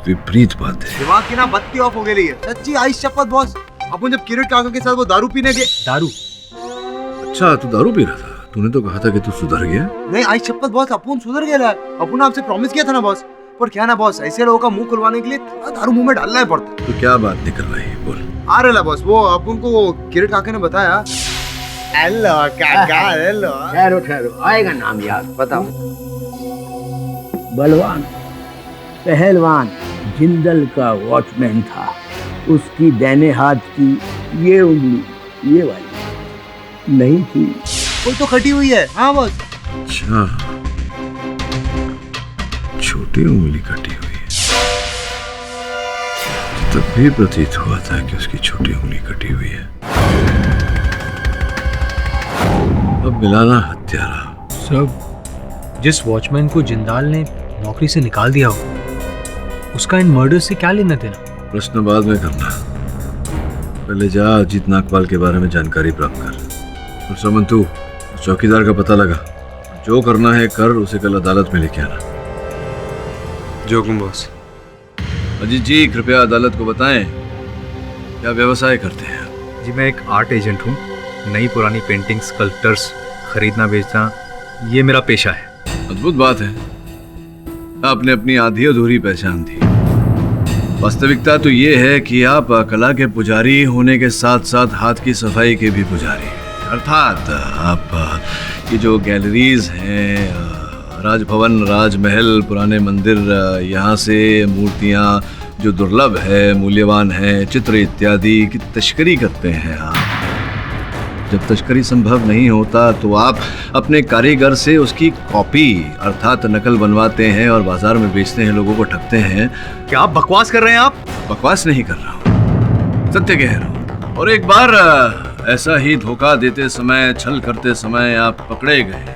विपरीत बातें। दिमाग की ना बत्ती ऑफ हो गई है। सच्ची आई शपथ बॉस, अपन जब किरीट काका के साथ वो दारू पीने गए। दारू? अच्छा, तू दारू पी रहा था? तूने तो कहा था कि तू सुधर गया। नहीं आई शपथ बॉस, अपन सुधर गया। अपन आपसे प्रॉमिस किया था ना बॉस। पर क्या ना बॉस, ऐसे लोगों का मुंह खुलवाने के लिए थोड़ा दारू मुंह में डालना ही पड़ता। तो क्या बात निकलवाई, बोल। आ रहा बॉस, वो अपन को वो किरीट काका ने बताया। हेलो काका, हेलो। ठहरो ठहरो, आएगा नाम याद, बताओ। बलवान पहलवान जिंदल का वॉचमैन था। उसकी दाहिने हाथ की ये उंगली, ये वाली नहीं थी। कोई तो कटी हुई है। हाँ बॉस। अच्छा, छोटी उंगली कटी हुई है। तब भी प्रतीत हुआ था कि उसकी छोटी उंगली कटी हुई है। अब मिलाना हत्यारा। सब जिस वॉचमैन को जिंदाल ने नौकरी से निकाल दिया हो, उसका इन मर्डर से क्या लेना देना? प्रश्न बाद में करना, पहले जा अजीत नागपाल के बारे में जानकारी प्राप्त कर। और समंतु, चौकीदार का पता लगा, जो करना है कर, उसे कल अदालत में लेके आना। जो हुकुम बॉस। अजीत जी, कृपया अदालत को बताएं क्या व्यवसाय करते हैं? जी मैं एक आर्ट एजेंट हूँ। नई पुरानी पेंटिंग, स्कल्पचर्स खरीदना बेचना ये मेरा पेशा है। अद्भुत बात है, आपने अपनी आधी अधूरी पहचान दी। वास्तविकता तो ये है कि आप कला के पुजारी होने के साथ साथ हाथ की सफाई के भी पुजारी हैं। अर्थात आप ये जो गैलरीज हैं, राजभवन, राजमहल, पुराने मंदिर, यहाँ से मूर्तियाँ जो दुर्लभ है, मूल्यवान है, चित्र इत्यादि की तस्करी करते हैं आप। जब तस्करी संभव नहीं होता तो आप अपने कारीगर से उसकी कॉपी अर्थात नकल बनवाते हैं और बाजार में बेचते हैं, लोगों को ठगते हैं। क्या आप बकवास कर रहे हैं? आप बकवास नहीं कर रहा हूँ, सत्य कह रहा हूँ। और एक बार ऐसा ही धोखा देते समय, छल करते समय आप पकड़े गए।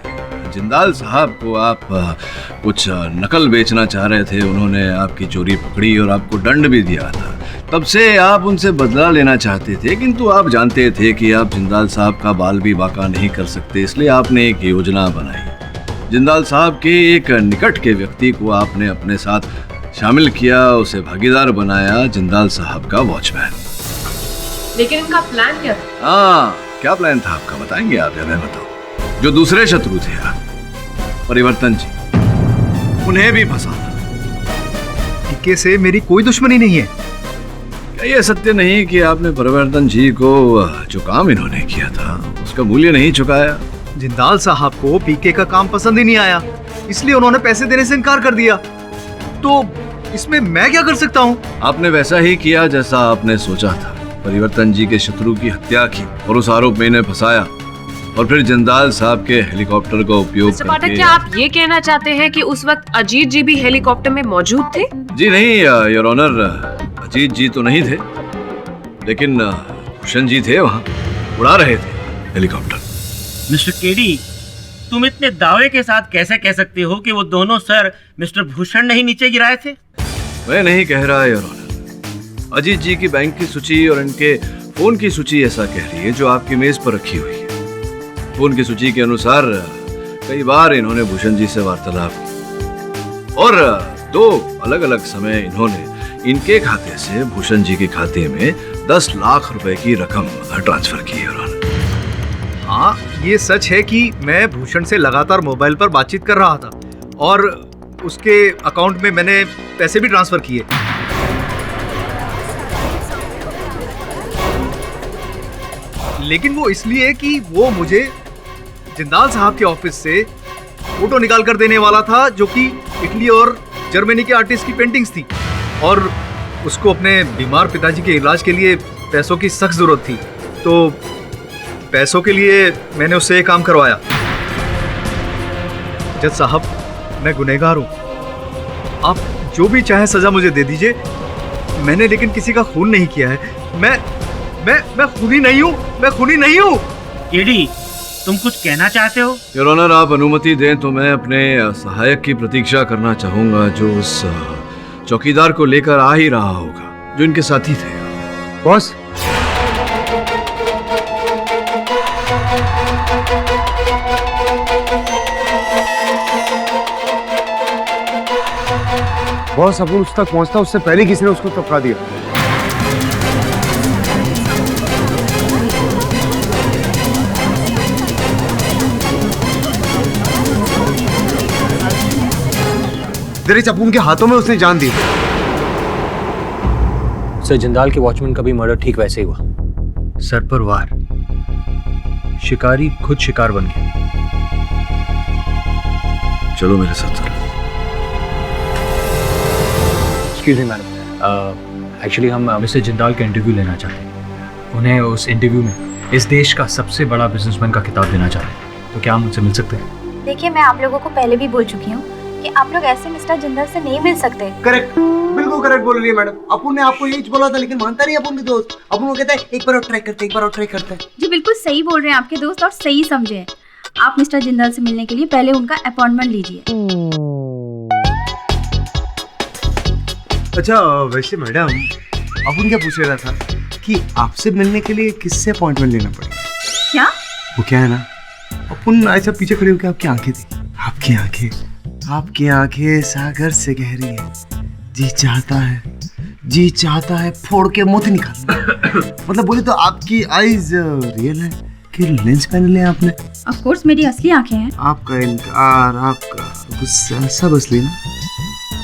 जिंदाल साहब को आप कुछ नकल बेचना चाह रहे थे, उन्होंने आपकी चोरी पकड़ी और आपको दंड भी दिया था। तब से आप उनसे बदला लेना चाहते थे, किंतु आप जानते थे कि आप जिंदाल साहब का बाल भी बाका नहीं कर सकते, इसलिए आपने एक योजना बनाई। जिंदाल साहब के एक निकट के व्यक्ति को आपने अपने साथ शामिल किया, उसे भागीदार बनाया, जिंदाल साहब का वॉचमैन। लेकिन इनका प्लान क्या था? हाँ, क्या प्लान था आपका, बताएंगे आप या मैं बताऊं? जो दूसरे शत्रु थे आप, परिवर्तन जी, उन्हें भी फंसाना। टीके से मेरी कोई दुश्मनी नहीं है। क्या ये सत्य नहीं कि आपने परिवर्तन जी को जो काम इन्होंने किया था उसका मूल्य नहीं चुकाया? जिंदाल साहब को पीके का काम पसंद ही नहीं आया, इसलिए उन्होंने पैसे देने से इनकार कर दिया। तो इसमें मैं क्या कर सकता हूँ? आपने वैसा ही किया जैसा आपने सोचा था। परिवर्तन जी के शत्रु की हत्या की और उस आरोप में इन्हें फंसाया, और फिर जिंदाल साहब के हेलीकॉप्टर का उपयोग मिस्टर पाठक, क्या आप ये कहना चाहते हैं कि उस वक्त अजीत जी भी हेलीकॉप्टर में मौजूद थे? जी नहीं योर ऑनर, अजीत जी तो नहीं थे, लेकिन भूषण जी थे, वहाँ उड़ा रहे थे हेलीकॉप्टर। मिस्टर केडी, तुम इतने दावे के साथ कैसे कह सकते हो कि वो दोनों सर मिस्टर भूषण नहीं नीचे गिराए थे? मैं नहीं कह रहा योर ऑनर, अजीत जी की बैंक की सूची और इनके फोन की सूची ऐसा कह रही है जो आपकी मेज पर रखी हुई है। फोन की सूची के अनुसार कई बार इन्होंने भूषण जी से वार्तालाप की और 2 अलग अलग समय इन्होंने इनके खाते से भूषण जी के खाते में 10 लाख रुपए की रकम ट्रांसफर की है। हाँ, ये सच है कि मैं भूषण से लगातार मोबाइल पर बातचीत कर रहा था और उसके अकाउंट में मैंने पैसे भी ट्रांसफर किए। लेकिन वो इसलिए कि वो मुझे जिंदाल साहब के ऑफिस से फोटो निकाल कर देने वाला था, जो कि इटली और जर्मनी के आर्टिस्ट की पेंटिंग्स थी, और उसको अपने बीमार पिताजी के इलाज के लिए पैसों की सख्त जरूरत थी। तो पैसों के लिए मैंने उससे ये काम करवाया। जज साहब, मैं गुनहगार हूँ, आप जो भी चाहे सजा मुझे दे दीजिए। मैंने लेकिन किसी का खून नहीं किया है। मैं खूनी नहीं हूँ, मैं खूनी नहीं हूँ। केडी, तुम कुछ कहना चाहते हो? योर ऑनर, आप अनुमति दें तो मैं अपने सहायक की प्रतीक्षा करना चाहूंगा, जो उस चौकीदार को लेकर आ ही रहा होगा, जो इनके साथी थे। बॉस, बॉस, अपन उस तक पहुंचता उससे पहले किसी ने उसको टपका दिया। दरअसल उनके हाथों में उसने जान दी। सर, जिंदाल के वॉचमैन का भी मर्डर ठीक वैसे ही हुआ। सर पर वार, शिकारी खुद शिकार बन गया। चलो मेरे साथ चलो। एक्सक्यूज मी मैडम, एक्चुअली हम मिस्टर जिंदाल का इंटरव्यू लेना चाहते हैं। उन्हें उस इंटरव्यू में इस देश का सबसे बड़ा बिजनेसमैन का खिताब देना चाहते हैं। तो क्या हम उनसे मिल सकते हैं? देखिए, मैं आप लोगों को पहले भी बोल चुकी हूँ कि आप लोग ऐसे मिस्टर जिंदाल से नहीं मिल सकते। करेक्ट, बिल्कुल करेक्ट बोल रही है मैडम। अपन ने आपको यही बोला था, लेकिन मानता नहीं अपन के दोस्त। अपन वो कहता है एक बार और ट्राई करते, एक बार और ट्राई करते हैं। जी बिल्कुल सही बोल रहे हैं आपके दोस्त, और सही समझे। आप मिस्टर जिंदाल से मिलने के लिए पहले उनका अपॉइंटमेंट लीजिए। अच्छा वैसे मैडम अपन क्या पूछ रहा था कि आपसे मिलने के लिए किससे अपॉइंटमेंट लेना पड़ेगा? क्या? वो क्या है ना, अपन ऐसा पीछे खड़े होकर आपकी आंखें थी, आपकी आंखें सागर से गहरी है, जी चाहता है फोड़ के मोती निकाल। मतलब बोले तो आपकी आईज रियल है कि लेंस पहन लिया आपने? ऑफ कोर्स मेरी असली आंखें हैं। आपका इनकार, आपका गुस्सा सब असली ना,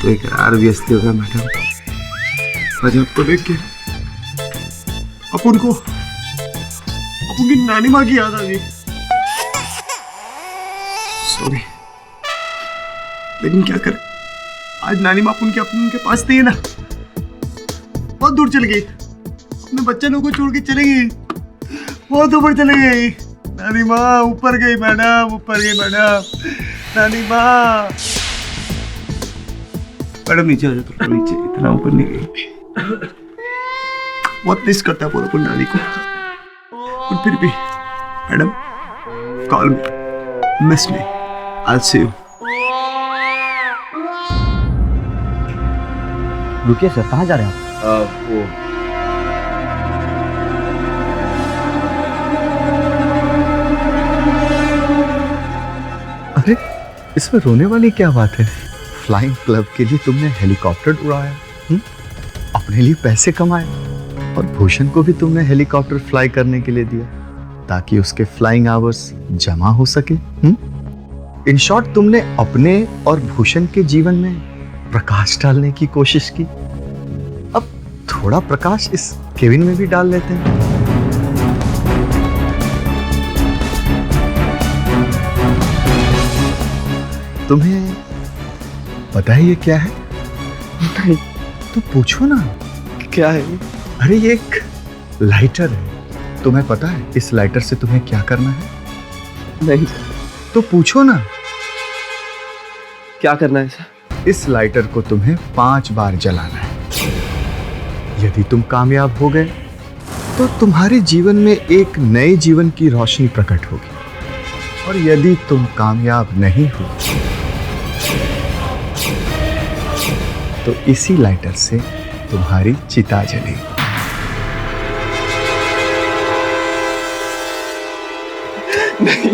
तो इकरार भी असली होगा मैडम। आज आपको देख के अपन की नानी माँ की याद आ गई। सॉरी, लेकिन क्या करें, आज नानी माँ अपन के पास थी ना, बहुत दूर चली गई, अपने बच्चों को छोड़ के चली गई, बहुत ऊपर चली गई। नानी माँ ऊपर गई मैडम, नानी माँ। मैडम नीचे आ जाओ, थोड़ा नीचे, इतना ऊपर नहीं गई। बहुत मिस करता है पूरा नानी को, और फिर भी madam call me, miss me, I see you. रुकिए सर, कहाँ जा रहे हैं आप? अरे इसमें रोने वाली क्या बात है? फ्लाइंग क्लब के लिए तुमने हेलीकॉप्टर उड़ाया, अपने लिए पैसे कमाए, और भूषण को भी तुमने हेलीकॉप्टर फ्लाई करने के लिए दिया ताकि उसके फ्लाइंग आवर्स जमा हो सके। इन शॉर्ट तुमने अपने और भूषण के जीवन में प्रकाश डालने की कोशिश की। अब थोड़ा प्रकाश इस केविन में भी डाल लेते हैं। तुम्हें पता है ये क्या है? नहीं। तो पूछो ना, क्या है? अरे ये एक लाइटर है। तुम्हें पता है इस लाइटर से तुम्हें क्या करना है? नहीं। तो पूछो ना, क्या करना है सर? इस लाइटर को तुम्हें 5 बार जलाना है। यदि तुम कामयाब हो गए तो तुम्हारे जीवन में एक नए जीवन की रोशनी प्रकट होगी, और यदि तुम कामयाब नहीं हो तो इसी लाइटर से तुम्हारी चिता जलेगी। नहीं,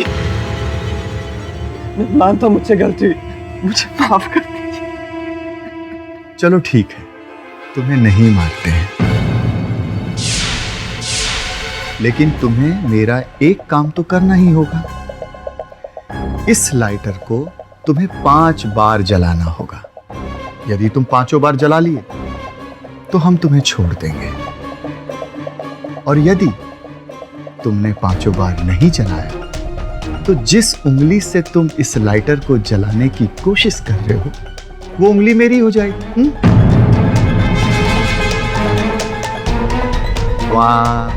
मैं मानता हूं मुझसे गलती हुई, मुझे माफ कर दीजिए। चलो ठीक है, तुम्हें नहीं मारते हैं, लेकिन तुम्हें मेरा एक काम तो करना ही होगा। इस लाइटर को तुम्हें 5 बार जलाना होगा। यदि तुम 5 बार जला लिए तो हम तुम्हें छोड़ देंगे, और यदि तुमने 5 बार नहीं जलाया तो जिस उंगली से तुम इस लाइटर को जलाने की कोशिश कर रहे हो वो उंगली मेरी हो जाएगी। 1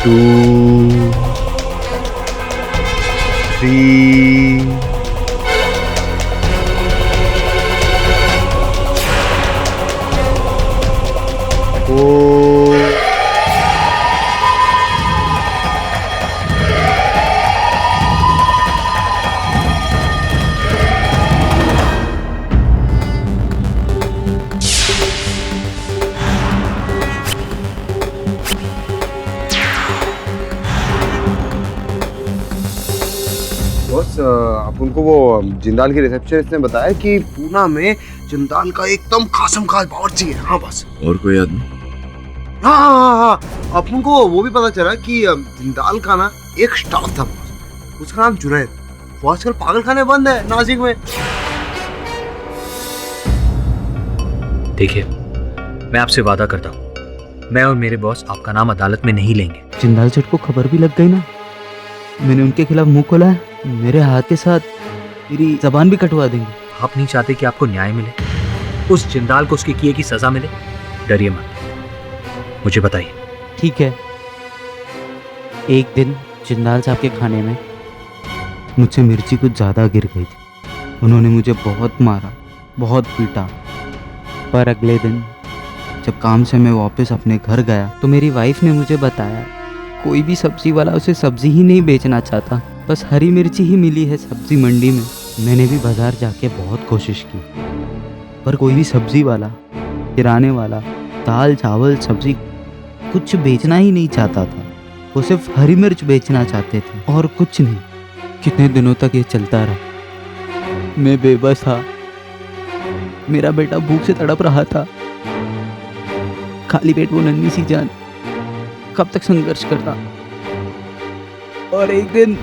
2 3 4 अपन को वो जिंदाल की रिसेप्शनिस्ट ने बताया कि पूना में जिंदाल का एकदम खासम खास बावर्ची है। हाँ बस। और कोई आदमी? हाँ, अपन को वो भी पता चला कि जिंदाल का ना एक स्टाफ था, उसका नाम जुनैद। वो आजकल पागल खाने बंद है नासिक में। देखिए, मैं आपसे वादा करता हूँ, मैं और मेरे बॉस आपका नाम अदालत में नहीं लेंगे। जिंदाल सेठ को खबर भी लग गई ना, मैंने उनके खिलाफ मुंह खोला है, मेरे हाथ के साथ मेरी जबान भी कटवा देंगे। आप नहीं चाहते कि आपको न्याय मिले, उस जिंदाल को उसके किए की सजा मिले? डरिए मत, मुझे बताइए। ठीक है। एक दिन जिंदाल साहब के खाने में मुझसे मिर्ची कुछ ज़्यादा गिर गई थी। उन्होंने मुझे बहुत मारा, बहुत पीटा। पर अगले दिन जब काम से मैं वापस अपने घर गया तो मेरी वाइफ ने मुझे बताया कोई भी सब्जी वाला उसे सब्जी ही नहीं बेचना चाहता, बस हरी मिर्ची ही मिली है सब्जी मंडी में। मैंने भी बाजार जाके बहुत कोशिश की, पर कोई भी सब्जी वाला, किराने वाला दाल चावल सब्जी कुछ बेचना ही नहीं चाहता था। वो सिर्फ हरी मिर्च बेचना चाहते थे और कुछ नहीं। कितने दिनों तक ये चलता रहा। मैं बेबस था, मेरा बेटा भूख से तड़प रहा था। खाली पेट वो नन्ही सी जान कब तक संघर्ष करता। और एक दिन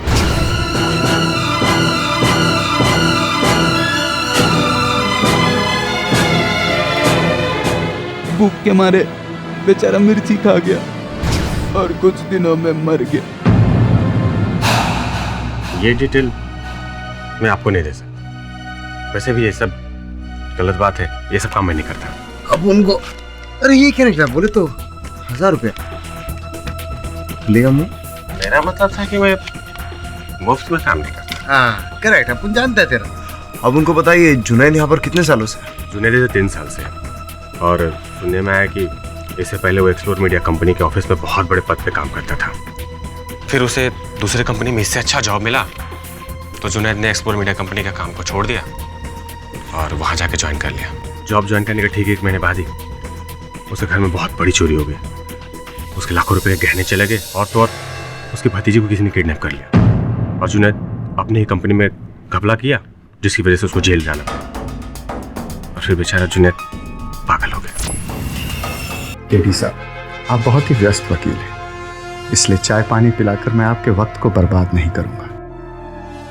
भूख के मारे बेचारा मिर्ची खा गया और कुछ दिनों में मर गया। ये डिटेल मैं आपको नहीं दे सकता। वैसे भी ये सब गलत बात है, ये सब काम मैं नहीं करता। अब उनको अरे ये क्या निकला, बोले तो 1000 रुपया लेगा मुँह। मेरा मतलब था कि मैं मुफ्त में काम नहीं करता। हाँ करेक्ट, अपन जानते हैं तेरा। अब उनको बताइए जुनैद यहाँ पर कितने सालों से? जुनैद 3 साल से, और सुनने में आया कि इससे पहले वो एक्सप्लोर मीडिया कंपनी के ऑफिस में बहुत बड़े पद पे काम करता था। फिर उसे दूसरे कंपनी में इससे अच्छा जॉब मिला तो जुनैद ने एक्सप्लोर मीडिया कंपनी का काम को छोड़ दिया और वहाँ जाके ज्वाइन कर लिया। जॉब ज्वाइन करने के ठीक 1 महीने बाद ही उसके घर में बहुत बड़ी चोरी हो गई। उसके लाखों रुपए गहने चले गए और तो और उसकी भतीजी को किसी ने किडनैप कर लिया और जुनैद अपनी ही कंपनी में घपला किया, जिसकी वजह से उसको जेल जाना पड़ा। और फिर बेचारा जुनैद पागल हो गया। केडी साहब, आप बहुत ही व्यस्त वकील हैं, इसलिए चाय पानी पिलाकर मैं आपके वक्त को बर्बाद नहीं करूंगा।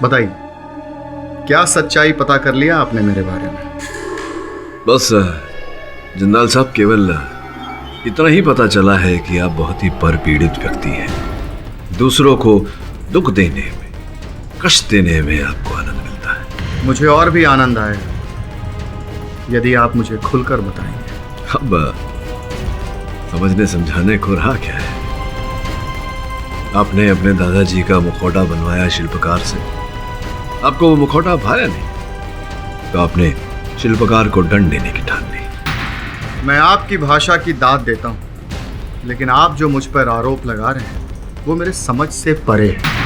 बताइए, क्या सच्चाई पता कर लिया आपने मेरे बारे में? बस जिंदाल साहब, केवल इतना ही पता चला है कि आप बहुत ही परपीड़ित व्यक्ति हैं। दूसरों को दुख देने में, कष्ट देने में आपको आनंद मिलता है। मुझे और भी आनंद आएगा यदि आप मुझे खुलकर बताएंगे। अब समझने समझाने को रहा क्या है? आपने अपने दादाजी का मुखौटा बनवाया शिल्पकार से, आपको वो मुखौटा भाया नहीं तो आपने शिल्पकार को दंड देने की ठान ली। मैं आपकी भाषा की दाद देता हूँ, लेकिन आप जो मुझ पर आरोप लगा रहे हैं वो मेरे समझ से परे है।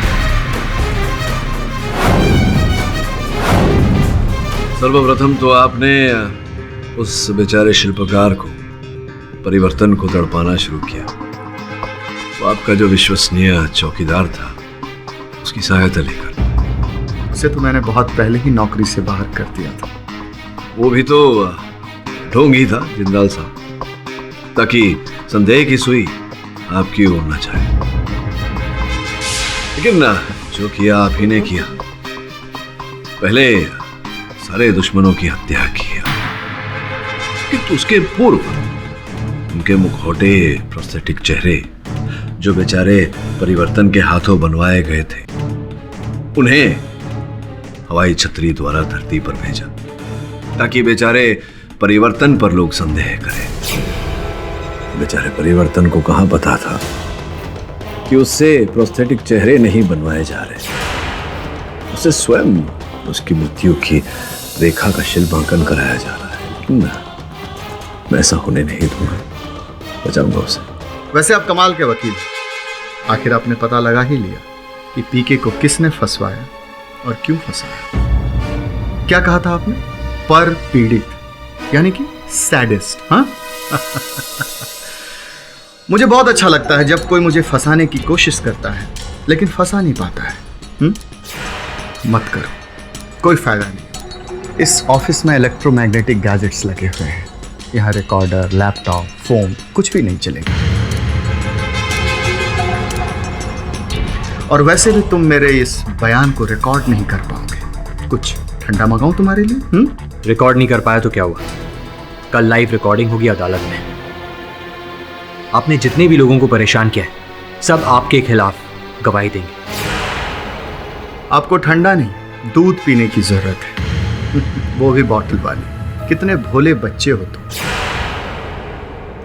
सर्वप्रथम तो आपने उस बेचारे शिल्पकार को, परिवर्तन को तड़पाना शुरू किया। वो आपका जो विश्वसनीय चौकीदार था, उसकी सहायता लेकर। उसे तो मैंने बहुत पहले ही नौकरी से बाहर कर दिया था। वो भी तो ढोंग ही था जिंदाल साहब, ताकि संदेह की सुई आपकी ओर न जाए। लेकिन जो किया आप ही ने किया। पहले सारे दुश्मनों की हत्या की, किंतु उसके पूर्व उनके मुखौटे, प्रोस्थेटिक चेहरे जो बेचारे परिवर्तन के हाथों बनवाए गए थे, उन्हें हवाई छतरी द्वारा धरती पर भेजा ताकि बेचारे परिवर्तन पर लोग संदेह करें। बेचारे परिवर्तन को कहां पता था कि उससे प्रोस्थेटिक चेहरे नहीं बनवाए जा रहे, उसे स्वयं उसकी मृत्यु की रेखा का शिल्पांकन कराया जा रहा है। लेकिन मैं ऐसा होने नहीं दूंगा, बचाऊंगा उसे। वैसे आप कमाल के वकील हैं। आखिर आपने पता लगा ही लिया कि पीके को किसने फंसवाया और क्यों फंसाया। क्या कहा था आपने? पर पीड़ित, यानी कि सैडिस्ट। हाँ मुझे बहुत अच्छा लगता है जब कोई मुझे फंसाने की कोशिश करता है लेकिन फंसा नहीं पाता है। मत करो, कोई फायदा नहीं। इस ऑफिस में इलेक्ट्रोमैग्नेटिक गैजेट्स लगे हुए हैं। यहाँ रिकॉर्डर, लैपटॉप, फोन कुछ भी नहीं चलेगा। और वैसे भी तुम मेरे इस बयान को रिकॉर्ड नहीं कर पाओगे। कुछ ठंडा मंगाऊं तुम्हारे लिए? रिकॉर्ड नहीं कर पाया तो क्या हुआ? कल लाइव रिकॉर्डिंग होगी अदालत में। आपने जितने भी लोगों को परेशान किया है, सब आपके खिलाफ गवाही देंगे। आपको ठंडा नहीं, दूध पीने की जरूरत है, वो भी बॉटल वाली। कितने भोले बच्चे हो तुम।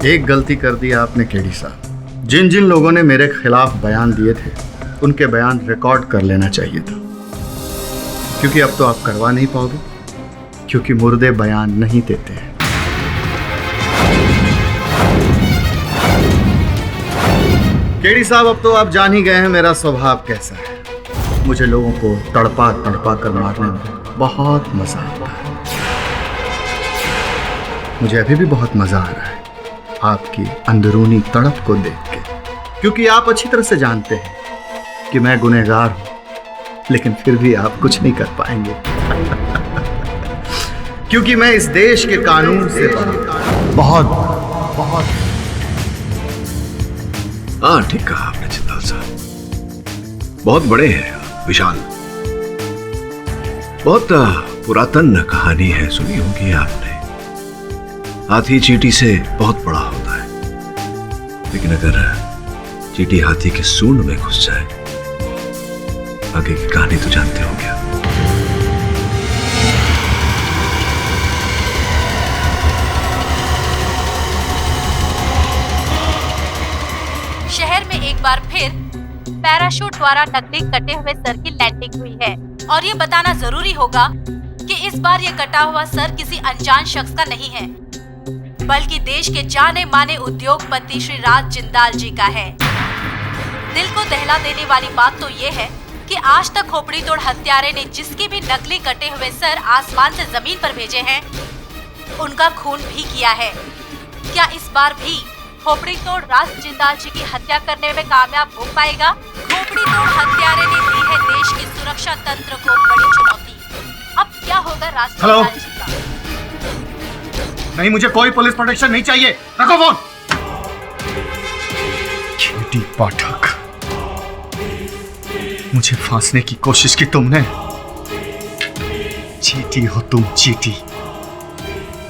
एक गलती कर दी आपने केडी साहब। जिन जिन लोगों ने मेरे खिलाफ बयान दिए थे, उनके बयान रिकॉर्ड कर लेना चाहिए था, क्योंकि अब तो आप करवा नहीं पाओगे, क्योंकि मुर्दे बयान नहीं देते हैं। केडी साहब, अब तो आप जान ही गए हैं मेरा स्वभाव कैसा है। मुझे लोगों को तड़पा तड़पा कर मारने में बहुत मजा आता है। मुझे अभी भी बहुत मजा आ रहा है आपकी अंदरूनी तड़प को देख के, क्योंकि आप अच्छी तरह से जानते हैं कि मैं गुनहगार हूं, लेकिन फिर भी आप कुछ नहीं कर पाएंगे क्योंकि मैं इस देश के कानून से बहुत बहुत। हाँ, ठीक कहा आपने जिंदाल साहब। बहुत बड़े हैं आप, विशाल। बहुत पुरातन कहानी है, सुनी होगी आपने। हाथी चींटी से बहुत बड़ा होता है, लेकिन अगर चींटी हाथी के सूंड में घुस जाए, आगे की कहानी तो जानते हो क्या। शहर में एक बार फिर पैराशूट द्वारा नकली कटे हुए सर की लैंडिंग हुई है, और ये बताना जरूरी होगा कि इस बार ये कटा हुआ सर किसी अनजान शख्स का नहीं है, बल्कि देश के जाने माने उद्योगपति श्री राज जिंदाल जी का है। दिल को दहला देने वाली बात तो ये है कि आज तक खोपड़ी तोड़ हत्यारे ने जिसके भी नकली कटे हुए सर आसमान से जमीन पर भेजे हैं, उनका खून भी किया है। क्या इस बार भी खोपड़ी तोड़ राज जिंदाल जी की हत्या करने में कामयाब हो पाएगा? खोपड़ी तोड़ हत्यारे ने दी है देश के सुरक्षा तंत्र को बड़ी चुनौती। अब क्या होगा राज जिंदाल जी का? नहीं, मुझे कोई पुलिस प्रोटेक्शन नहीं चाहिए। रखो फोन। केडी पाठक, मुझे फांसने की कोशिश की तुमने। चींटी हो तुम, चींटी।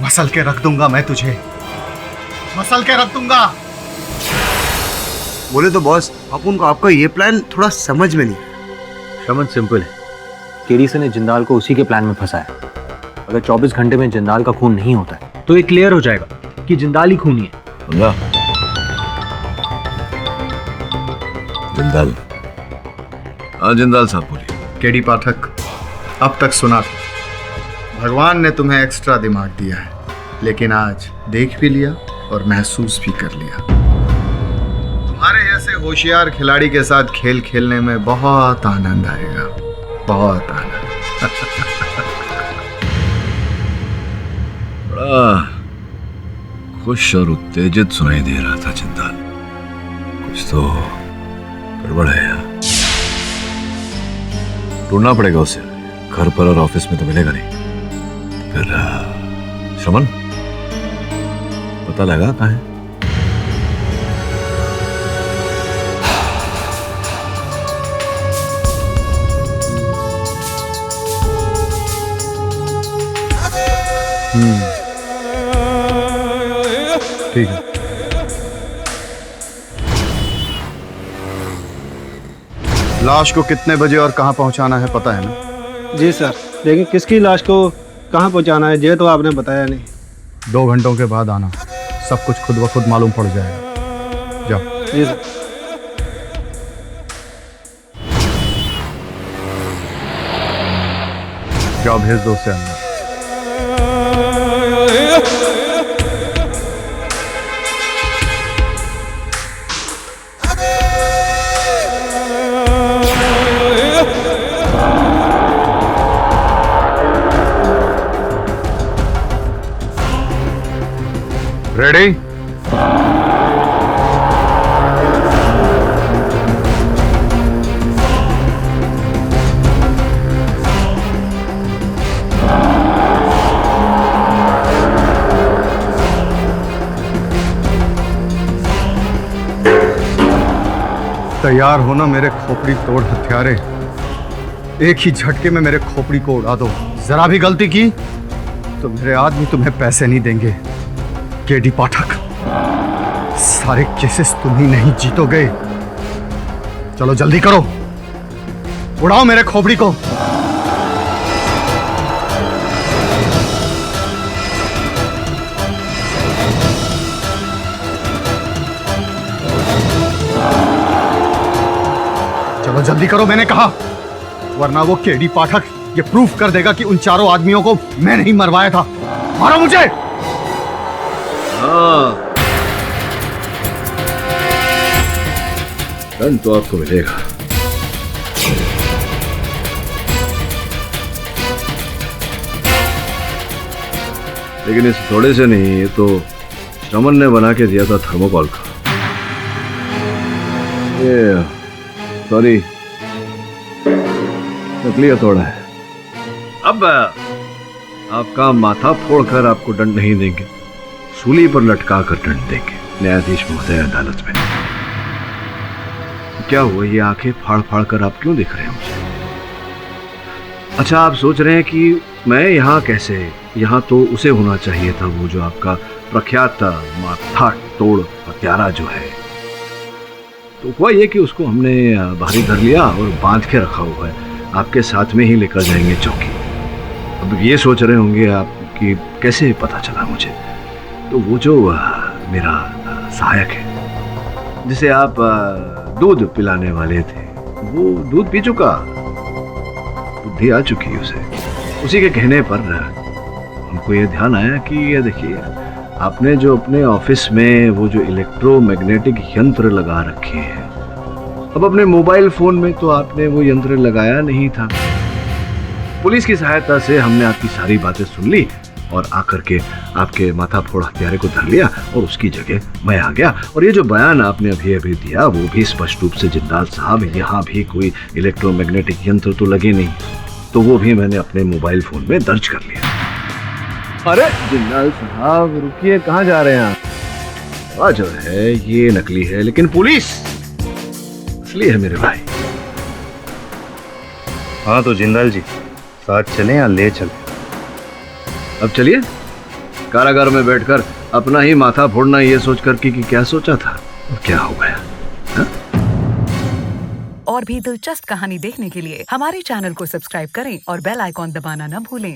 मसल के रख दूंगा मैं तुझे, मसल के रख दूंगा। बोले तो बॉस, अपुन को आपका ये प्लान थोड़ा समझ में नहीं। समझ सिंपल है। केडी सर ने जिंदाल को उसी के प्लान में फंसाया। अगर 24 घंटे में जिंदाल का खून नहीं होता है तो ये क्लियर हो जाएगा कि जिंदाल ही खूनी है। जिंदाल। हाँ जिंदाल साहब बोलिए। केडी पाठक, अब तक सुना था भगवान ने तुम्हें एक्स्ट्रा दिमाग दिया है, लेकिन आज देख भी लिया और महसूस भी कर लिया। तुम्हारे जैसे होशियार खिलाड़ी के साथ खेल खेलने में बहुत आनंद आएगा, बहुत आनंद। बड़ा खुश और उत्तेजित सुनाई दे रहा था जिंदाल। कुछ तो गड़बड़ है यहाँ। ढूंढना पड़ेगा उसे, घर पर और ऑफिस में तो मिलेगा नहीं। फिर श्रमन पता लगा कहाँ है? ठीक है। लाश को कितने बजे और कहां पहुंचाना है पता है ना? जी सर, लेकिन किसकी लाश को कहां पहुंचाना है ये तो आपने बताया नहीं। 2 घंटों के बाद आना, सब कुछ खुद ब खुद मालूम पड़ जाएगा। जाओ। जी सर। जाओ, भेज दो उसे अंदर। रेडी? तैयार होना मेरे खोपड़ी तोड़ हत्यारे। एक ही झटके में मेरे खोपड़ी को उड़ा दो। जरा भी गलती की तो मेरे आदमी तुम्हें पैसे नहीं देंगे। केडी पाठक, सारे केसेस तुम ही नहीं जीतोगे। चलो जल्दी करो, उड़ाओ मेरे खोपड़ी को। चलो जल्दी करो, मैंने कहा, वरना वो केडी पाठक ये प्रूफ कर देगा कि उन चारों आदमियों को मैं नहीं मरवाया था। मारो मुझे। धन तो आपको मिलेगा। लेकिन इस थोड़े से नहीं, ये तो चमन ने बना के दिया था थर्मोकॉल का। ये सॉरी, नकली हथौड़ा है। अब आपका माथा फोड़कर आपको दंड नहीं देंगे, सूली पर लटका कर दंड देंगे न्यायाधीश महोदय अदालत में। क्या हुआ, ये आंखें फाड़ फाड़ कर आप क्यों देख रहे हैं मुझे? अच्छा, आप सोच रहे हैं कि मैं यहाँ कैसे, यहाँ तो उसे होना चाहिए था वो जो आपका प्रख्यात माथा तोड़ हत्यारा जो है। तो हुआ ये कि उसको हमने बाहरी कर लिया और बांध के रखा हुआ है, आपके साथ में ही लेकर जाएंगे चौकी। अब ये सोच रहे होंगे आप कि कैसे पता चला मुझे। तो वो जो मेरा सहायक है जिसे आप दूध पिलाने वाले थे, वो दूध पी चुका, बुद्धि आ चुकी उसे। उसी के कहने पर हमको ये ध्यान आया कि ये देखिए, आपने जो अपने ऑफिस में वो जो इलेक्ट्रोमैग्नेटिक यंत्र लगा रखे हैं, अब अपने मोबाइल फोन में तो आपने वो यंत्र लगाया नहीं था। पुलिस की सहायता से हमने आपकी सारी बातें सुन ली और आकर के आपके माथा फोड़ हत्यारे को धर लिया और उसकी जगह मैं आ गया। और ये जो बयान आपने अभी अभी दिया वो भी स्पष्ट रूप से, जिंदाल साहब यहाँ भी कोई इलेक्ट्रोमैग्नेटिक यंत्र तो लगे नहीं, तो वो भी मैंने अपने मोबाइल फोन में दर्ज कर लिया। अरे जिंदाल साहब रुकिए, कहाँ जा रहे हैं आप? जो है ये नकली है, लेकिन पुलिस असली है मेरे भाई। हाँ तो जिंदाल जी, साथ चलें या ले चलें? अब चलिए। कारागार में बैठकर अपना ही माथा फोड़ना ये सोचकर कि क्या सोचा था और क्या हो गया। हा? और भी दिलचस्प कहानी देखने के लिए हमारे चैनल को सब्सक्राइब करें और बेल आइकॉन दबाना न भूलें।